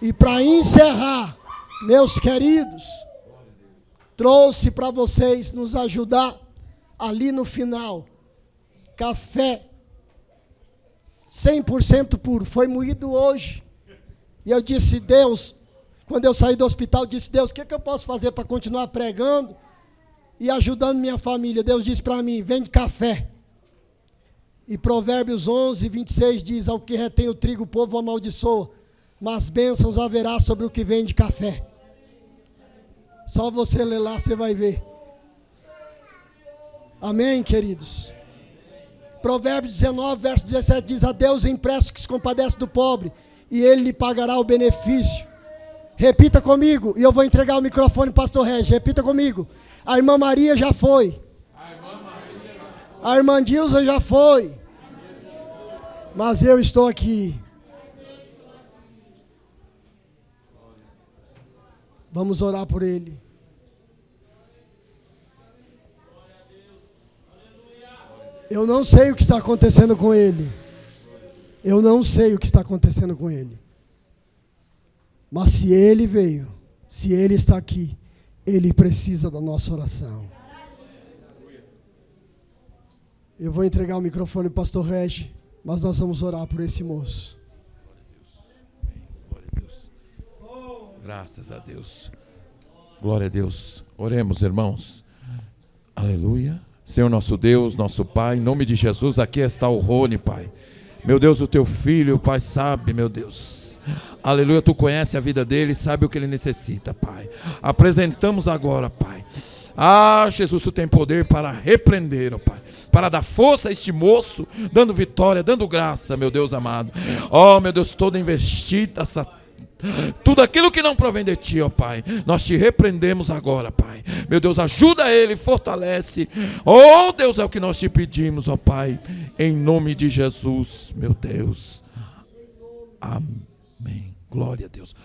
E para encerrar, meus queridos, trouxe para vocês nos ajudar ali no final, café 100% puro, foi moído hoje, e eu disse, Deus, quando eu saí do hospital, disse, Deus, o que eu posso fazer para continuar pregando e ajudando minha família? Deus disse para mim, vende café, e Provérbios 11:26 diz, ao que retém o trigo o povo amaldiçoa, mas bênçãos haverá sobre o que vende café. Só você ler lá, você vai ver. Amém, queridos? Provérbios 19, verso 17 diz, a Deus empresta que se compadece do pobre, e ele lhe pagará o benefício. Repita comigo, e eu vou entregar o microfone para o pastor Regis. Repita comigo. A irmã Maria já foi. A irmã Dilza já foi. Mas eu estou aqui. Vamos orar por ele. Eu não sei o que está acontecendo com ele. Eu não sei o que está acontecendo com ele. Mas se ele veio, se ele está aqui, ele precisa da nossa oração. Eu vou entregar o microfone para o pastor Regi, mas nós vamos orar por esse moço. Glória a Deus. Graças a Deus. Glória a Deus. Oremos, irmãos. Aleluia. Senhor nosso Deus, nosso Pai, em nome de Jesus, aqui está o Rony, Pai. Meu Deus, o teu filho, Pai, sabe, meu Deus. Aleluia, tu conhece a vida dele, sabe o que ele necessita, Pai. Apresentamos agora, Pai. Ah, Jesus, tu tem poder para repreender, ó Pai, para dar força a este moço, dando vitória, dando graça, meu Deus amado. Ó, meu Deus, toda investida, tudo aquilo que não provém de ti, ó Pai, nós te repreendemos agora, Pai. Meu Deus, ajuda ele, fortalece. Ó Deus, é o que nós te pedimos, ó Pai, em nome de Jesus, meu Deus. Amém. Glória a Deus.